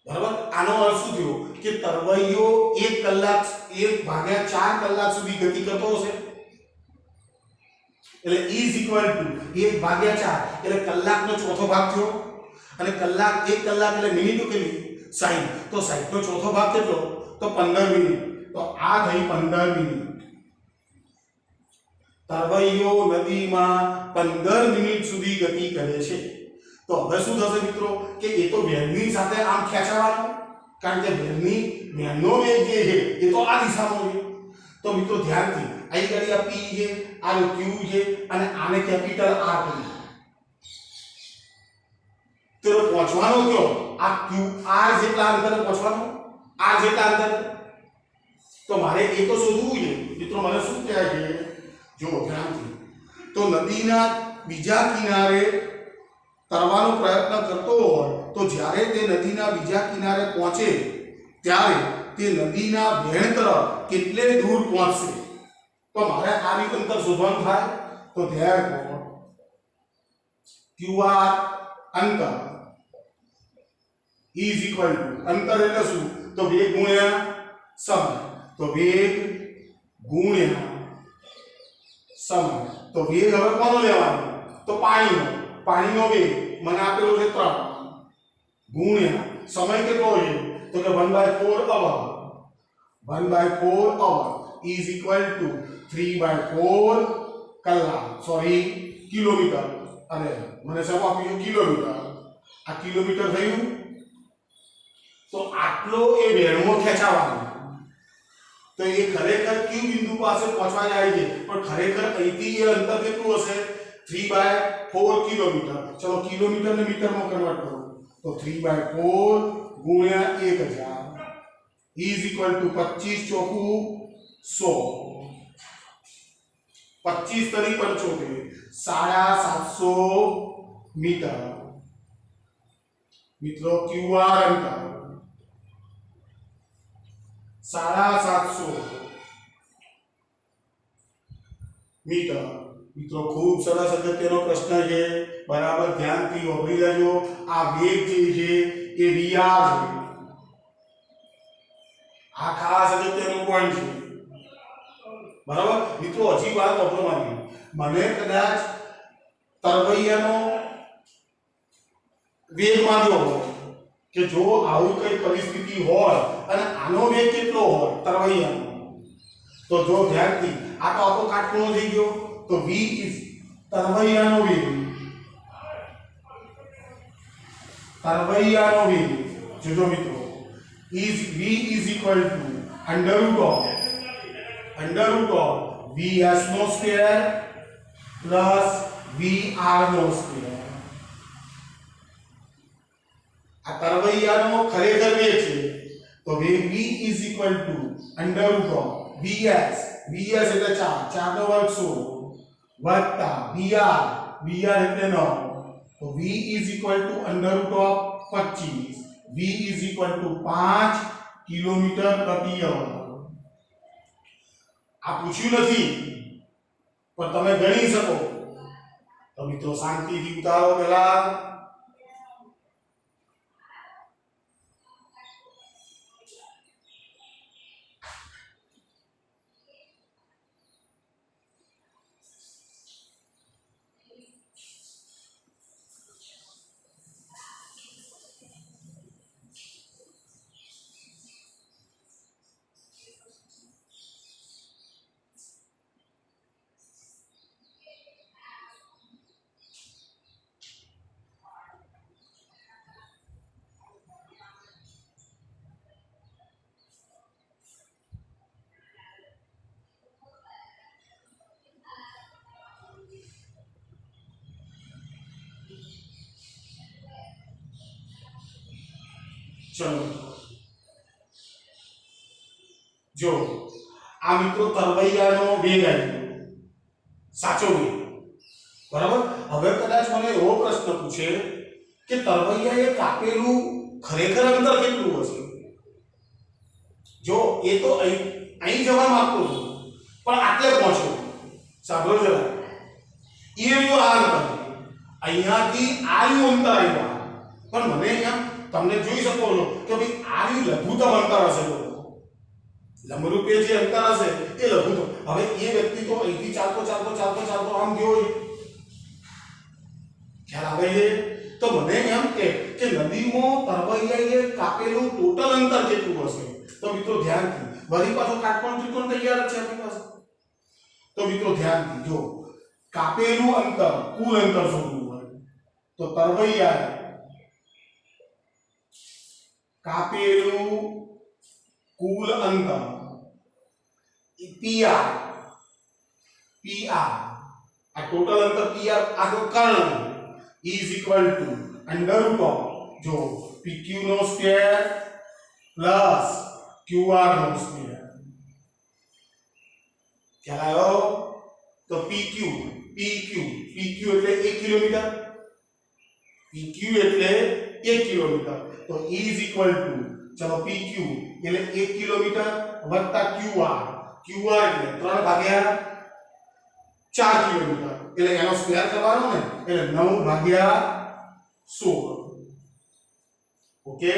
બરાબર. આનો અર્થ શું થયો કે તરવૈયો 1 કલાક 1/4 કલાક સુધી ગતિ કરતો હશે. એટલે E = 1/4 એટલે કલાકનો ચોથો ભાગ થયો. અને કલાક 1 કલાક એટલે મિનિટો કેટલી? 60. તો 60 નો ચોથો ભાગ કેટલો? તો 15 મિનિટ. તો આ થઈ 15 મિનિટ. તરવૈયો નદીમાં 15 મિનિટ સુધી ગતિ કરે છે. તો હવે શું થશે મિત્રો કે એ તો વેગની સાથે આમ ખેંચાવાનો, કારણ કે વેગનો વેગ જે છે એ તો આ દિશામાં છે. તો મિત્રો ધ્યાનથી અહીં ગાડી આ p છે, આ q છે અને આને કેપિટલ R કરી. તો પહોંચવાનો કયો આ q r જેટલા અંતરે પહોંચવાનો, r જેટલા અંતરે. તો મારે એ તો શોધવું છે મિત્રો. મને શું કહેવાય છે જો ધ્યાનથી, તો નદીના બીજા કિનારે તરવાનો પ્રયત્ન કરતો હોય તો જ્યારે તે નદીના બીજા કિનારે પહોંચે ત્યારે તે નદીના વહેણ તરફ કેટલે દૂર પહોંચશે. તો મારે આ રીતે અંતર શોધવાનું થાય. તો therefore qr અંતર is equal to, અંતર એટલે શું તો વેગ ગુણ્યા સમય. તો વેગ ગુણ્યા સમય. તો વેગ હવે કોનો લેવાનો તો પાણીનો વેગ મને આપેલો છે 3 ગુણ્યા સમય કેટલો છે તો કે 1/4 અવર. 1/4 અવર is equal to 3/4 કલાક, સોરી કિલોમીટર. અરે મને શું આપ્યું કિલોમીટર. આ કિલોમીટર થયું. તો આટલો એ વેણમાં ખેંચાવાનો. તો એ ખરેખર ક્યુ બિંદુ પાસે પહોંચવા જાય છે, પણ ખરેખર અહીંથી એ અંતર કેટલું હશે 3/4 કિલોમીટર. ચલો કિલોમીટરને મીટરમાં કન્વર્ટ કરો. તો 3/4 ગુણ્યા 1000 is equal to 25 ચોકું 100. 25 તરી 75 750 મીટર. મિત્રો QR અંતર 750 મીટર. મિત્રો ખૂબ સરસ અગત્યનો પ્રશ્ન છે. બરાબર ધ્યાનથી વાપરી લેજો. આ વેગ જે છે એ VR છે. આ ખાસ અગત્યનો પોઈન્ટ છે. બરાબર મિત્રો હજી વાત વાપરો મારી. મને કદાચ તરવૈયાનો વેગ માંગ્યો હોય કે જો આવી કઈ પરિસ્થિતિ હોય અને આનો વેગ કેટલો હોય તરવૈયાનો, તો જો ધ્યાનથી આ તો આપણો કાટખૂણો થઈ ગયો. તો v is તરવૈયાનો વેગ. તરવૈયાનો વેગ જોજો મિત્રો is v is equal to √ of vs નો સ્ક્વેર પ્લસ vr નો સ્ક્વેર. આ તરવૈયાનો ખરેખર વેગ છે. તો વેગ v is equal to √ of vs એટલે 4 નો વર્ગ 16 વત્તા vr એટલે 9. તો v is equal to √ of 25. v is equal to 5 kilometre પ્રતિ અવર. આ પૂછ્યું નથી પણ તમે ગણી શકો. તો મિત્રો શાંતિથી ઉતારો પહેલા. ચલો જો આ મિત્રો તરવૈયાનો વેગ આવ્યો, સાચો વેગ. બરાબર. હવે કદાચ મને એવો પ્રશ્ન પૂછે કે તરવૈયાએ કાપેલું ખરેખર અંતર કેટલું હશે. જો એ તો અહીં જવા માંગતો હતો પણ આટલે પહોંચ્યો. સાંભળો જરા. એ જો આ અંતર અહીંયાથી આયુ અંતર આવ્યા, પણ મને અહીંયા તમને જોઈ શકો છો કે ભાઈ આયુ લઘુત્તમ અંતર હશે. લંબરૂપે જે અંતર હશે એ લઘુત્તમ. હવે એ વ્યક્તિ તો અહીંથી ચાલતો આમ ગયો હોય. ખ્યાલ આવે છે. તો મને એમ કે નદીમાં તરવૈયાએ કાપેલું ટોટલ અંતર કેટલું હશે. તો મિત્રો ધ્યાનથી વળી પાછો કાટકોણ ત્રિકોણ તૈયાર છે આપણી પાસે. तो मित्रों ध्यान दीजो, कापेलू अंतर कुल अंतर शोधવું હોય તો તરવૈયાએ કાપેલું કુલ અંતર પીઆર પીઆર આ ટોટલ અંતર પીઆર આગળ કર્ણ is equal to under root of જો પીક્યુ નો સ્ક્વેર પ્લસ ક્યુઆર નો સ્ક્વેર ખ્યાલ આવ્યો તો પીક્યુ પીક્યુ પીક્યુ એટલે 1 કિલોમીટર પીક્યુ એટલે 1 કિલોમીટર તો ઇઝ ઇક્વલ ટુ ચલો પીક્યુ એટલે 1 કિલોમીટર વત્તા ક્યુઆર ક્યુઆર એટલે 3 ભાગ્યા 4 કિલોમીટર એટલે એનો સ્ક્વેર કરવાનો ને એટલે 9 ભાગ્યા 16 ઓકે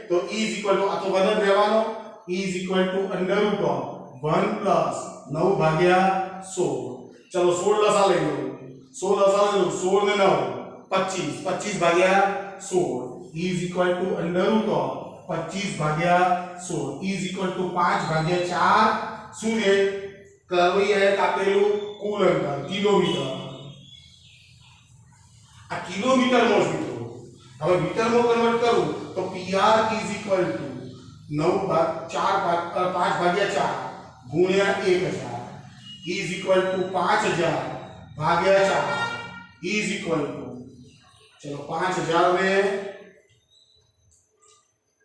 તો ઇઝ ઇક્વલ ટુ આ તો 1 જ રહેવાનો is equal to under root of 1 plus 9 ભાગ્યા 16 चलो 16 लसा ले लो 16 लसा ले लो 16 ने 9 25 25 भाग्या 16 is equal to under root of 25 भाग्या 16 इज इक्वल टू 5 भाग्या 4 શું છે કરવૈયાએ કાપેલું કુલ અંતર કિલોમીટર આ કિલોમીટરમાં જ મિત્રો હવે મીટરમાં કન્વર્ટ કરું તો pr ઇઝ ઇક્વલ ટુ 9 ભાગ 4 ભાગ 5 ભાગ્યા 4 ગુણ્યા 1000 is equal to 5000 Bhagya 4 is equal to चलो 5000 में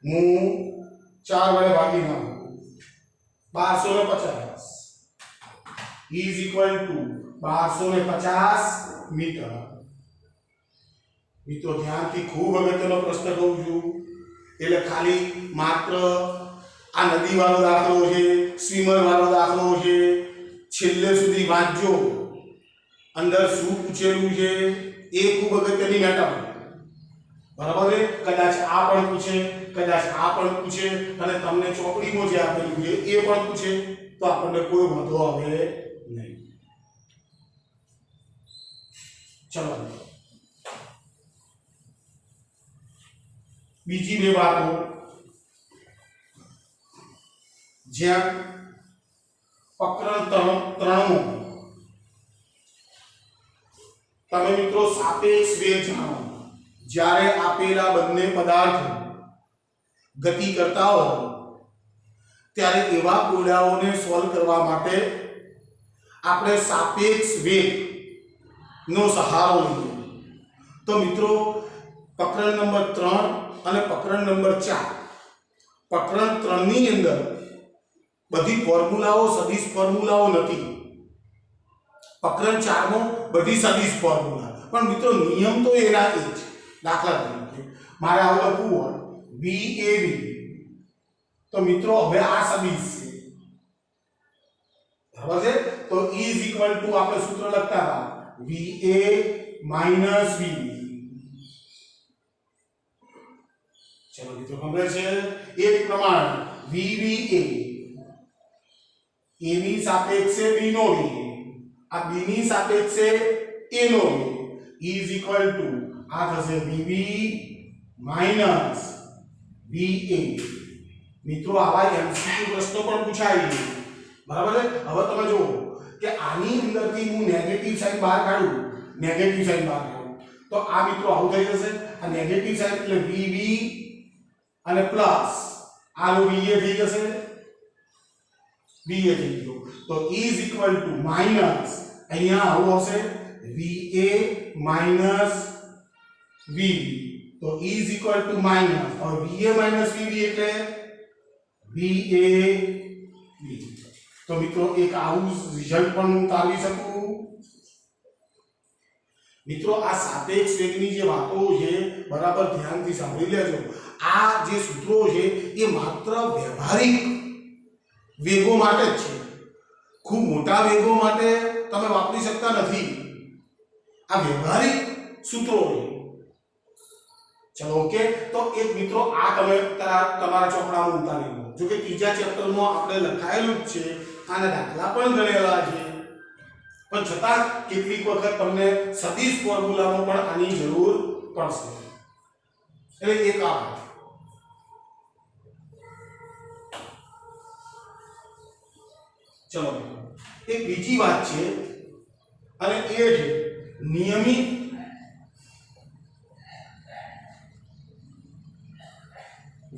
मु 4 वडे भागी ना 1250 is equal to 1250 मीटर मित्रों ध्यान थी खूब अगत्यनो प्रश्न कहूं छू એટલે ખાલી માત્ર આ નદી વાળો દાખલો છે સ્વિમર વાળો દાખલો છે છેલ્લે સુધી વાંચજો અંદર શું પૂછેલું છે એ ખૂબ અગત્યની મેટર બરાબર છે કદાચ આ પણ પૂછે કદાચ આ પણ પૂછે અને તમને ચોપડીમાં જે આપેલું છે એ પણ પૂછે તો આપણને કોઈ વાંધો આવે નહીં ચલો બીજી બે વાતો જ્યાં પ્રકરણ 3 તમે મિત્રો સાપેક્ષ વેગ જાણો જ્યારે આપેલા બંને પદાર્થો ગતિ કરતા હોય ત્યારે એવા કોયડાઓને સોલ્વ કરવા માટે આપણે સાપેક્ષ વેગ નો સહારો લઈએ તો મિત્રો પ્રકરણ નંબર 3 અને પ્રકરણ નંબર 4 પ્રકરણ 3 ની અંદર બધી ફોર્મ્યુલાઓ સદિશ ફોર્મ્યુલાઓ નથી પ્રકરણ 4 માં બધી સદિશ ફોર્મ્યુલા પણ મિત્રો નિયમ તો એના એ જ દાખલા તરીકે મારે આવું લખવું હોય VAB તો મિત્રો હવે આ સદિશ છે બરાબર છે તો E = આપણે સૂત્ર લખતા હતા VA - VB ચલો મિત્રો ખબર છે એક પ્રમાણ VBA A ની સાપેક્ષે B નો V આ B ની સાપેક્ષે A no V is equal to આ થશે VB minus VA મિત્રો આવા MCQ પ્રશ્નો પણ પૂછાય બરાબર છે હવે તમે જુઓ કે આની અંદરથી હું નેગેટિવ સાઈન બહાર કાઢું તો આ મિત્રો આવું થઈ જશે આ નેગેટિવ સાઈન એટલે VB અને પ્લસ આ નો VA થઈ જશે VA થઈ ગયો તો is equal to minus અહીંયા આવું આવશે VA minus VB તો is equal to minus और VA minus VB એટલે VA B તો મિત્રો એક આવું રિઝલ્ટ પણ હું તારવી શકું મિત્રો આ સાપેક્ષ વેગની જે વાતો છે બરાબર ધ્યાનથી સાંભળી લેજો આ જે સૂત્રો છે એ માત્ર વ્યવહારિક વેગો માટે જ છે ખૂબ મોટા વેગો માટે તમે વાપરી શકતા નથી આ વ્યવહારિક સૂત્રો છે ચલો ઓકે તો એક મિત્રો આ તમે તમારા ચોપડામાં ઉતારી લો જો કે ત્રીજા ચેપ્ટરમાં આપણે લખાયેલું જ છે આના દાખલા પણ ગણેલા છે પણ છતાં કેટલીક વખત તમને સદિશ ફોર્મ્યુલામાં પણ આની જરૂર પડશે એટલે એક આ ચલો એક બીજી વાત છે અને એ છે નિયમિત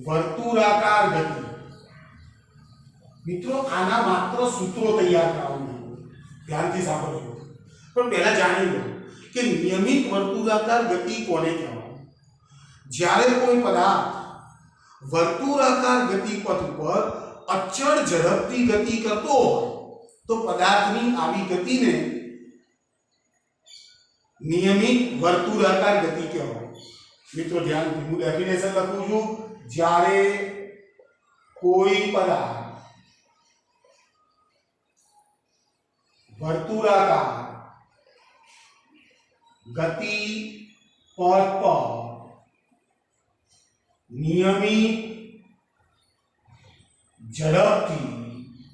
વર્તુળાકાર ગતિ. મિત્રો આના માત્ર સૂત્રો તૈયાર કરવાનું, ધ્યાનથી સાંભળજો. પણ પહેલા જાણી લો કે નિયમિત વર્તુળાકાર ગતિ કોને કહેવાય. જ્યારે કોઈ પદાર્થ વર્તુળાકાર ગતિપથ ઉપર અચળ ઝડપથી ગતિ કરતો હોય તો પદાર્થની આવી ગતિને નિયમિત વર્તુળાકાર ગતિ કહેવાય. મિત્રો ધ્યાનથી હું ડેફિનેશન લખું છું. જ્યારે કોઈ પદાર્થ વર્તુળાકાર ગતિ પથ પર નિયમિત ઝડપથી,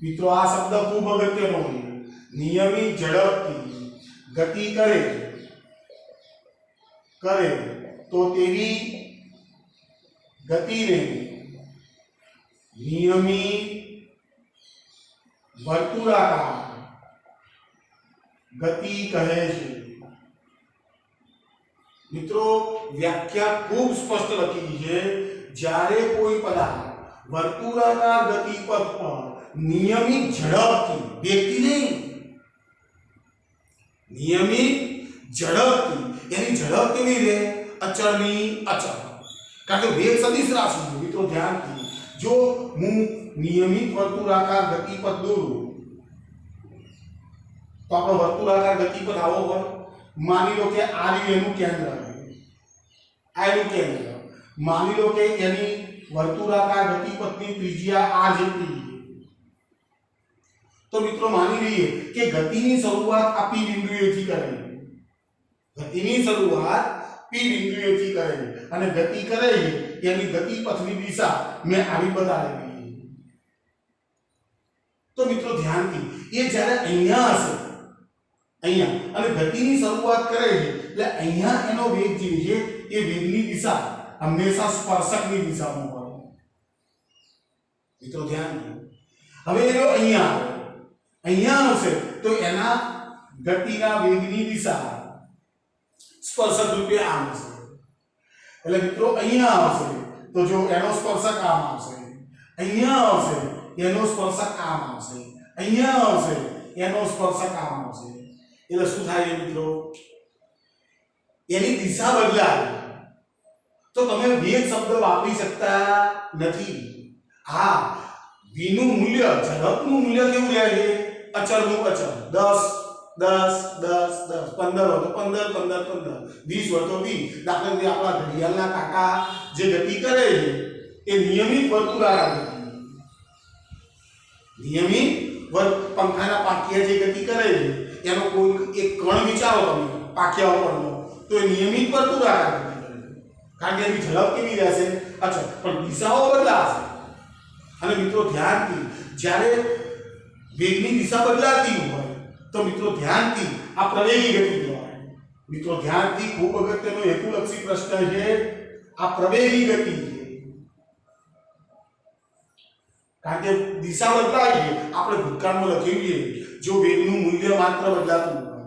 મિત્રો આ શબ્દ ખૂબ અગત્યનો છે, નિયમિત ઝડપથી ગતિ કરે તો તેવી ગતિને નિયમિત વર્તુળાકાર ગતિ કહે છે. મિત્રો વ્યાખ્યા ખૂબ સ્પષ્ટ લખી છે. જ્યારે કોઈ પદાર્થ વર્તુળાકાર ગતિપથ પર નિયમિત ઝડપથી, વેગથી નહીં, નિયમિત ઝડપથી, એની ઝડપ કેવી રહે? અચળની અચળ. કારણ કે વેગ સદિશ રાશિ છે. મિત્રો ધ્યાનથી, જો હું નિયમિત વર્તુળાકાર ગતિપથ દોરું તો આપણો વર્તુળાકાર ગતિપથ આવો હોય. માની લો કે આ રહ્યું એનું કેન્દ્ર, આ એનું કેન્દ્ર. માની લો કે એની વર્તુળાકાર ગતિપથની ત્રિજ્યા આ જેટલી. તો મિત્રો માની લઈએ કે ગતિની શરૂઆત આ પી બિંદુએથી કરેલી, ગતિની શરૂઆત પી બિંદુએથી કરેલી અને ગતિ કરે છે એની ગતિપથની દિશા મેં આવી બતાવેલી. તો મિત્રો ધ્યાનથી, એ જ્યારે અહીંયા હશે, અહીંયા, અને ગતિની શરૂઆત કરે છે એટલે અહીંયા એનો વેગ જે છે એ વેગની દિશા હંમેશા સ્પર્શકની દિશામાં હોય. મિત્રો ધ્યાનથી, હવે એ અહીંયા આવશે તો એના ગતિના વેગની દિશા સ્પર્શક રૂપે આમ હશે. એટલે મિત્રો અહીંયા આવશે તો જો એનો સ્પર્શક આમ આવશે, અહીંયા આવશે એનો સ્પર્શક આમ આવશે, અહીંયા આવશે એનો સ્પર્શક આમ આવશે. એટલે શું થાય મિત્રો? એની દિશા બદલાય તો તમે વેગ શબ્દ વાપરી શકતા નથી. હા, v નું મૂલ્ય, ઝડપનું મૂલ્ય કેવું રહે છે? અચળનું અચળ. 10 10 10 10, 15 હોય તો 15 15 15, 20 હોય તો 20. દાખલા તરીકે આપણા ઘડિયાળના કાકા જે ગતિ કરે છે એ નિયમિત વર્તુળાકાર ગતિ, નિયમિત પંખાના પાંખિયા જે ગતિ કરે છે એનો કોઈ એક કણ વિચારો તમે પાંખિયા ઉપરનો, તો એ નિયમિત વર્તુળાકાર ગતિ કરે. કારણ કે એની ઝડપ કેવી રહેશે? અચળ, પણ દિશાઓ બદલાશે. અને મિત્રો ધ્યાનથી, જ્યારે વેગની દિશા બદલાતી હોય તો મિત્રો ધ્યાનથી આ પ્રવેગી ગતિ કહેવાય. મિત્રો ધ્યાનથી, ખૂબ અગત્યનો હેતુલક્ષી પ્રશ્ન છે. આ પ્રવેગી ગતિ છે કારણ કે દિશા બદલાય છે. આપણે ભૂતકાળમાં લખ્યું છે, જો વેગનું મૂલ્ય માત્ર બદલાતું હોય,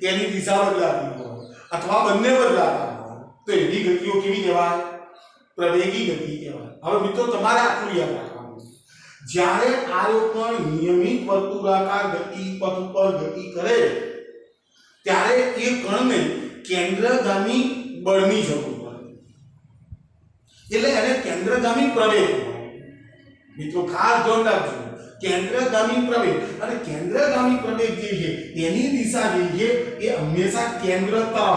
એની દિશા બદલાતી હોય અથવા બંને બદલાતા હોય તો એવી ગતિઓ કેવી કહેવાય? પ્રવેગી ગતિ કહેવાય. હવે મિત્રો તમારે આટલું યાદ રાખવાનું, જ્યારે આ પણ નિયમિત વર્તુળાકાર ગતિપથ ઉપર ગતિ કરે ત્યારે એ કણને કેન્દ્રગામી બળની જરૂર પડે, એટલે એને કેન્દ્રગામી પ્રવેગ કહેવાય. મિત્રો ખાસ ધ્યાન રાખજો, કેન્દ્રગામી પ્રવેગ. અને કેન્દ્રગામી પ્રવેગ જે છે એની દિશા જે છે એ હંમેશા કેન્દ્ર તરફ હોય.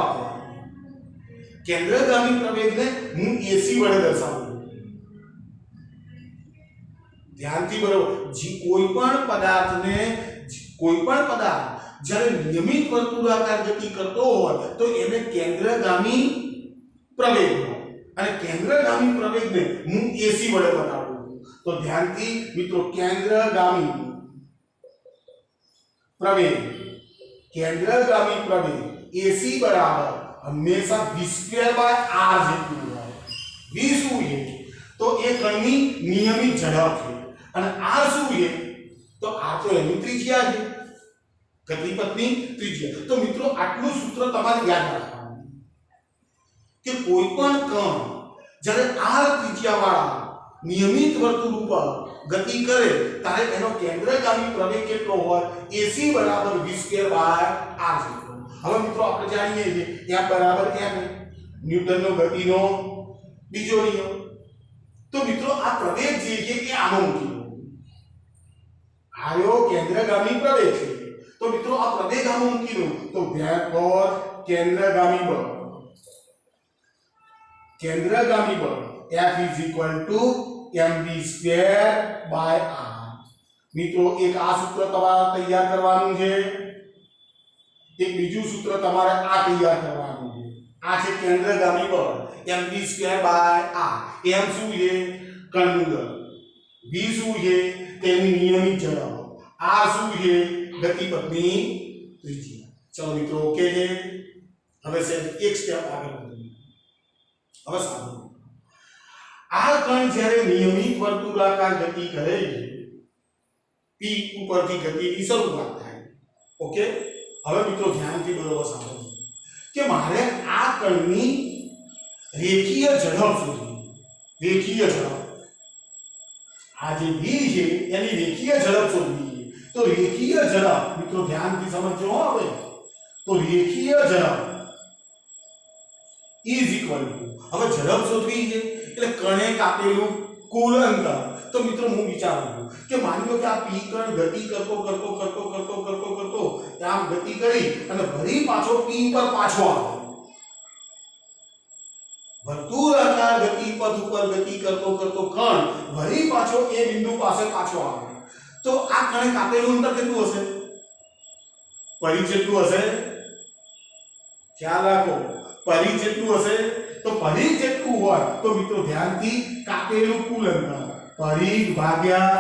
કેન્દ્રગામી પ્રવેગને હું એસી વડે દર્શાવું છું. ધ્યાનથી બરોબર, કોઈ પણ પદાર્થ જ્યારે નિયમિત વર્તુળાકાર ગતિ કરતો હોય તો એને કેન્દ્રગામી પ્રવેગ હોય. અને કેન્દ્રગામી પ્રવેગને હું એસી વડે બતાવું છું. તો ધ્યાનથી મિત્રો, કેન્દ્રગામી પ્રવેગ એસી બરાબર હંમેશા v²/r જેટલું હોય. v શું છે? તો એ કણની નિયમિત ઝડપ છે. અને r શું છે? તો આ તો એની ત્રિજ્યા છે. ગતિપથની ત્રિજ્યા. તો મિત્રો આટલું સૂત્ર તમારે યાદ રાખવાનું કે કોઈ પણ કણ જ્યારે r ત્રિજ્યાવાળા નિયમિત વર્તુળ ઉપર ગતિ કરે ત્યારે એનો કેન્દ્રગામી પ્રવેગ કેટલો હોય? ac બરાબર v²/r જેટલો. હવે મિત્રો આપણે જાણીએ છીએ F બરાબર m ન્યૂટનનો ગતિનો બીજો નિયમ. તો મિત્રો આ પ્રવેગ જે છે એ આનો મૂકી દો. આયો કેન્દ્રગામી પ્રવેગ છે. તો મિત્રો આ પ્રવેગ આનો મૂકી દો તો therefore કેન્દ્રગામી બળ F is equal to mv²/r. મિત્રો એક આ સૂત્ર તમારે તૈયાર કરવાનું છે, એક બીજું સૂત્ર તમારે આ તૈયાર કરવાનું છે. આ છે કેન્દ્રગામી બળ mv²/r. m શું છે? કણનું દળ. v શું છે? તેની નિયમિત ઝડપ. r શું છે? ગતિપથની ત્રિજ્યા. ચલો મિત્રો ઓકે છે. હવે એક સ્ટેપ આગળ વધીએ. હવે સાંભળો, આ કણ જ્યારે નિયમિત વર્તુળાકાર ગતિ કરે છે p ઉપરથી ગતિની શરૂઆત થાય. ઓકે, હવે મિત્રો ધ્યાનથી બરોબર સાંભળો કે મારે આ કણની રેખીય ઝડપ શોધવી. રેખીય ઝડપ, આ જે v છે એની રેખીય ઝડપ શોધવી છે. તો રેખીય ઝડપ મિત્રો ધ્યાનથી સમજજો. હવે તો રેખીય ઝડપ ઇઝ ઇક્વલ ટુ, હવે ઝડપ શોધવી છે એટલે કણે કાપેલું કુલ અંતર. તો મિત્રો હું વિચારું છું કે માની લો કે આ p કણ ગતિ કરતો આમ ગતિ કરી અને ફરી પાછો p પર પાછો આવે. વર્તુળાકાર ગતિપથ ઉપર ગતિ કરતો કણ ફરી પાછો એ બિંદુ પાસે પાછો આવે. તો આ કણે કાપેલું અંતર કેટલું હશે? પરિઘ જેટલું હશે. ખ્યાલ રાખો, પરિઘ જેટલું હશે. તો પરિઘ જેટલું હોય તો મિત્રો ધ્યાનથી કાપેલું કુલ અંતર પરિઘ ભાગ્યા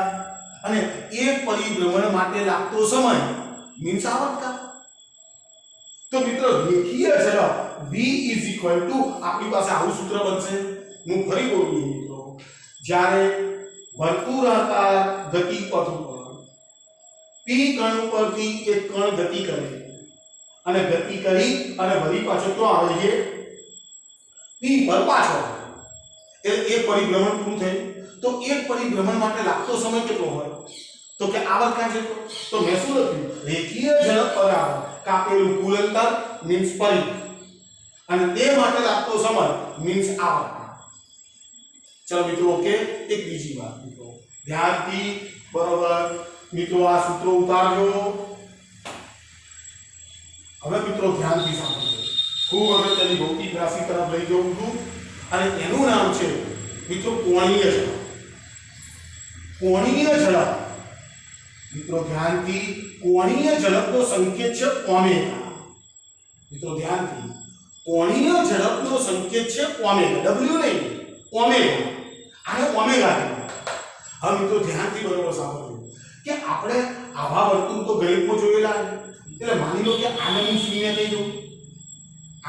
અને એક પરિભ્રમણ માટે લાગતો સમય મીન્સ આવર્તકાળ. તો મિત્રો રેખીય ઝડપ v ઇઝ ઇક્વલ ટુ, આપણી પાસે આવું સૂત્ર બનશે. હું ફરી બોલું છું મિત્રો, જ્યારે વર્તુળાકાર ગતિપથ ઉપર p કણ ઉપરથી એક કણ ગતિ કરે અને ગતિ કરી અને વળી પાછો તો આવે છે p પર પાછો. એટલે એક પરિભ્રમણ પૂરું થયું. તો એક પરિભ્રમણ માટે લાગતો સમય કેટલો હોય? તો કે આવર્તકાળ જેટલો. તો મેં શું લખ્યું? રેખીય ઝડપ બરાબર કાપેલું કુલ અંતર મીન્સ પરિઘ અને તે માટે લાગતો સમય મીન્સ આવર્તકાળ. ચલો મિત્રો ઓકે. એક બીજી વાત મિત્રો ધ્યાનથી બરોબર મિત્રો આ સૂત્રો ઉતારજો. હવે મિત્રો ધ્યાનથી સાંભળજો. ખૂબ અગત્યની ભૌતિક રાશિ તરફ લઈ જવું છું અને એનું નામ છે મિત્રો કોણીય ઝડપ. કોણીય ઝડપ મિત્રો ધ્યાનથી, કોણીય ઝડપનો સંકેત છે ઓમેગા. મિત્રો ધ્યાનથી, કોણીય ઝડપનો સંકેત છે ઓમેગા. w નહીં, ઓમેગા. આને ઓમેગા કહેવાય. હવે મિત્રો ધ્યાનથી બરોબર સાંભળજો કે આપણે આવા વર્તુળ તો ગણિતમાં જોયેલા. એટલે માની લો કે આને હું શૂન્ય કહી દઉં,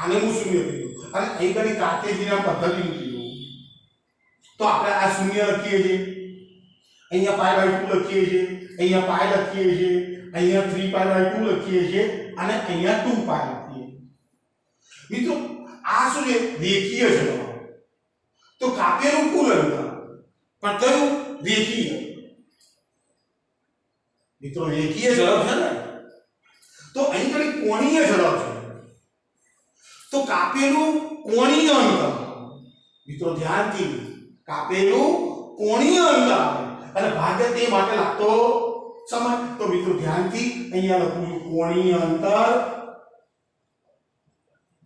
આને હું શૂન્ય કહી દઉં અને અહીં ઘડી કાર્ટેશિયન પદ્ધતિ મૂકી દઉં. તો આપણે આ શૂન્ય લખીએ છીએ, અહીંયા π/2 લખીએ છીએ, અહીંયા π લખીએ છીએ, અહીંયા 3π/2 લખીએ છીએ અને અહીંયા 2π લખીએ. મિત્રો આ શું છે? રેખીય ઝડપ. તો કાપેલું કુલ અંતર પણ કયું? રેખીય. મિત્રો રેખીય ઝડપ છે ને, તો અહીં ઘણી કોણીય ઝડપ છે. તો કાપેલું કોણીય અંતર મિત્રો ધ્યાનથી, કાપેલું કોણીય અંતર અને ભાગ્ય તે માટે લાગતો સમય. તો મિત્રો ધ્યાનથી અહીંયા લખું છું કોણીય અંતર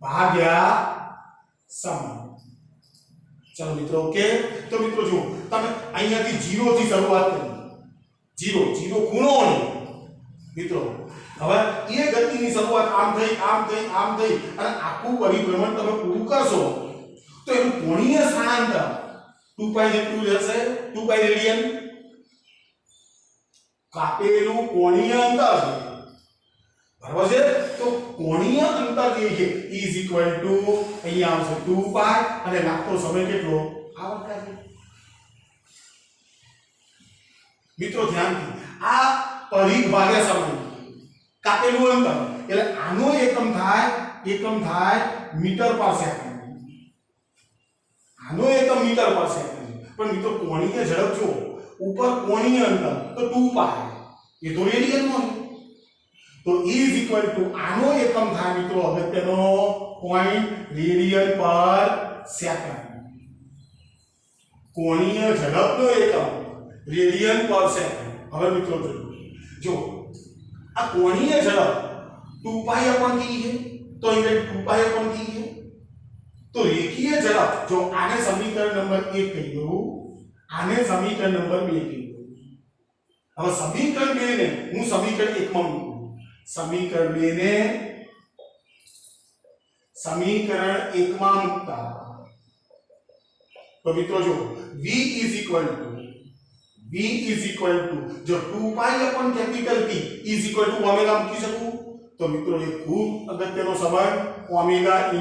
ભાગ્યા સમય. ચલો મિત્રો ઓકે. તો મિત્રો જો તમે અહીંયાથી 0 થી શરૂઆત કરી, 0 ખૂણો નહીં મિત્રો. હવે એ ગતિની શરૂઆત આમ થઈ અને આખું પરિભ્રમણ તમે પૂરું કરશો તો એનું કોણીય સ્થાનાંતર 2π જેટલું રહેશે. 2π રેડિયન. કાપેલું કોણીય અંતર છે, બરાબર છે. તો કોણીય અંતર જે છે ઇઝ ઇક્વલ ટુ અહીંયા આવશે 2π અને લાગતો સમય કેટલો? આવર્તકાળ છે. મિત્રો ધ્યાનથી, આ પરિઘ ભાગ્યા સમય, કાપેલું અંતર એટલે આનો એકમ થાય મીટર પર સેકન્ડ. આનો એકમ મીટર પર સેકન્ડ. પણ મિત્રો કોણીય ઝડપ જો ઉપર કોણીય અંતર તો 2π એ તો રેડિયનમાં તો આનો એકમ થાય મિત્રો અગત્યનો પોઈન્ટ રેડિયન પર સેકન્ડ. કોણીય ઝડપનો એકમ રેડિયન પર સેકન્ડ. હવે મિત્રો જો આ કોણીય ઝડપ 2π t છે તો અહીં 2π t છે. તો રેખીય ઝડપ જો આને સમીકરણ નંબર 1 કહી દઉં, આને સમીકરણ નંબર 2 કહી દઉં. હવે સમીકરણ 2 ને હું સમીકરણ 1 માં મૂકું. સમીકરણ 2 ને સમીકરણ 1 માં મૂકતા તો મિત્રો જો v જો 2π T ઓમેગા મૂકી શકું તો મિત્રો એ ખૂબ અગત્યનો સંબંધ ઓમેગા * r.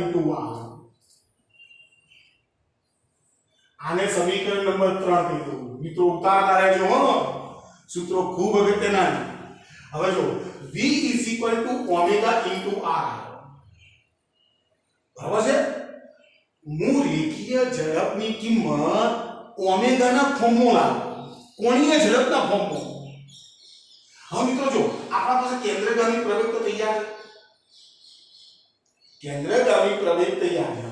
આને સમીકરણ નંબર 3 કહી દઉં. મિત્રો ઉતારતા રહેજો હો, સૂત્રો ખૂબ અગત્યના છે. હવે જો v ઓમેગા * r બરાબર છે. હું રેખીય ઝડપની કિંમત ઓમેગાના ફોર્મમાં લાવું, કોણીય ઝડપના ફોર્મમાં. હવે મિત્રો જો આપણા પાસે કેન્દ્રગામી પ્રવેગ તો તૈયાર છે, કેન્દ્રગામી પ્રવેગ તૈયાર છે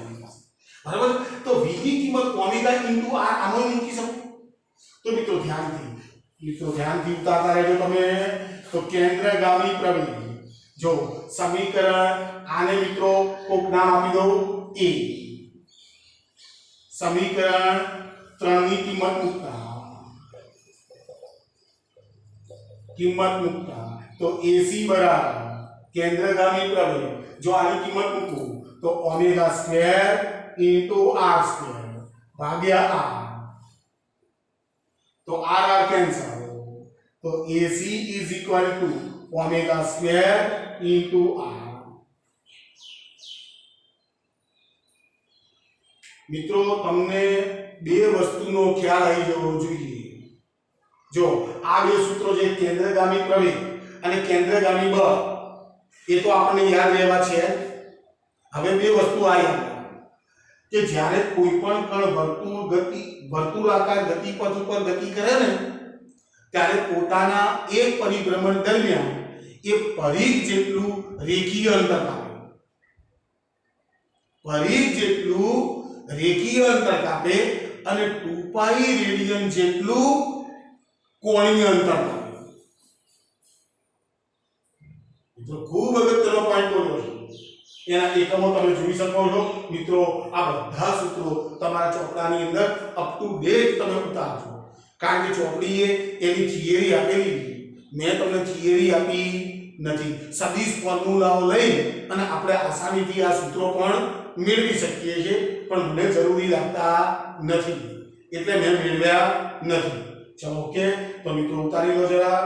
બરાબર. તો v ની કિંમત ઓમેગા * r આનો મૂકી શકું. તો મિત્રો ધ્યાનથી ઉતારતા રહેજો તમે. તો કેન્દ્રગામી પ્રવેગ જો સમીકરણ આને મિત્રો કોક નામ આપી દઉં a. સમીકરણ 3 ની કિંમત મૂકતા તો AC બરાબર કેન્દ્રગામી પ્રવેગ જો આની કિંમત મૂકું તો ઓમેગા સ્ક્વેર * r સ્ક્વેર ભાગ્યા r. તો r કેન્સલ. તો AC ઓમેગા સ્ક્વેર * r. મિત્રો તમને બે વસ્તુનો ખ્યાલ આવી જવો જોઈએ. જો આ બે સૂત્રો જે કેન્દ્રગામી પ્રવેગ અને કેન્દ્રગામી બળ એ તો આપણને યાદ રહેવા છે. હવે બે વસ્તુ આવી કે જ્યારે કોઈ પણ કણ વર્તુળાકાર ગતિપથ ઉપર ગતિ કરે ને ત્યારે પોતાના એક પરિભ્રમણ દરમિયાન એ પરિઘ જેટલું રેખીય અંતર કાપે. પરિઘ જેટલું રેખીય અંતર કાપે અને 2π રેડિયન જેટલું કોણીય અંતર કાપે. તો ખૂબ અગત્યનો પોઈન્ટ બોલ્યો છે. એના એકમો તમે જોઈ શકો છો મિત્રો. આ બધા સૂત્રો તમારા ચોપડાની અંદર અપ ટુ ડેટ તમે ઉતારજો, કારણ કે ચોપડીએ એની થિયરી આપેલી છે. મેં તમને થિયરી આપી નથી. સદિશ ફોર્મ્યુલાઓ લઈ અને આપણે આસાનીથી આ સૂત્રો પણ મેળવી શકીએ છીએ, પણ મને જરૂરી લાગતા નથી એટલે મેં મેળવ્યા નથી. ચલો ઓકે, તો મિત્રો ઉતારી લો જરા.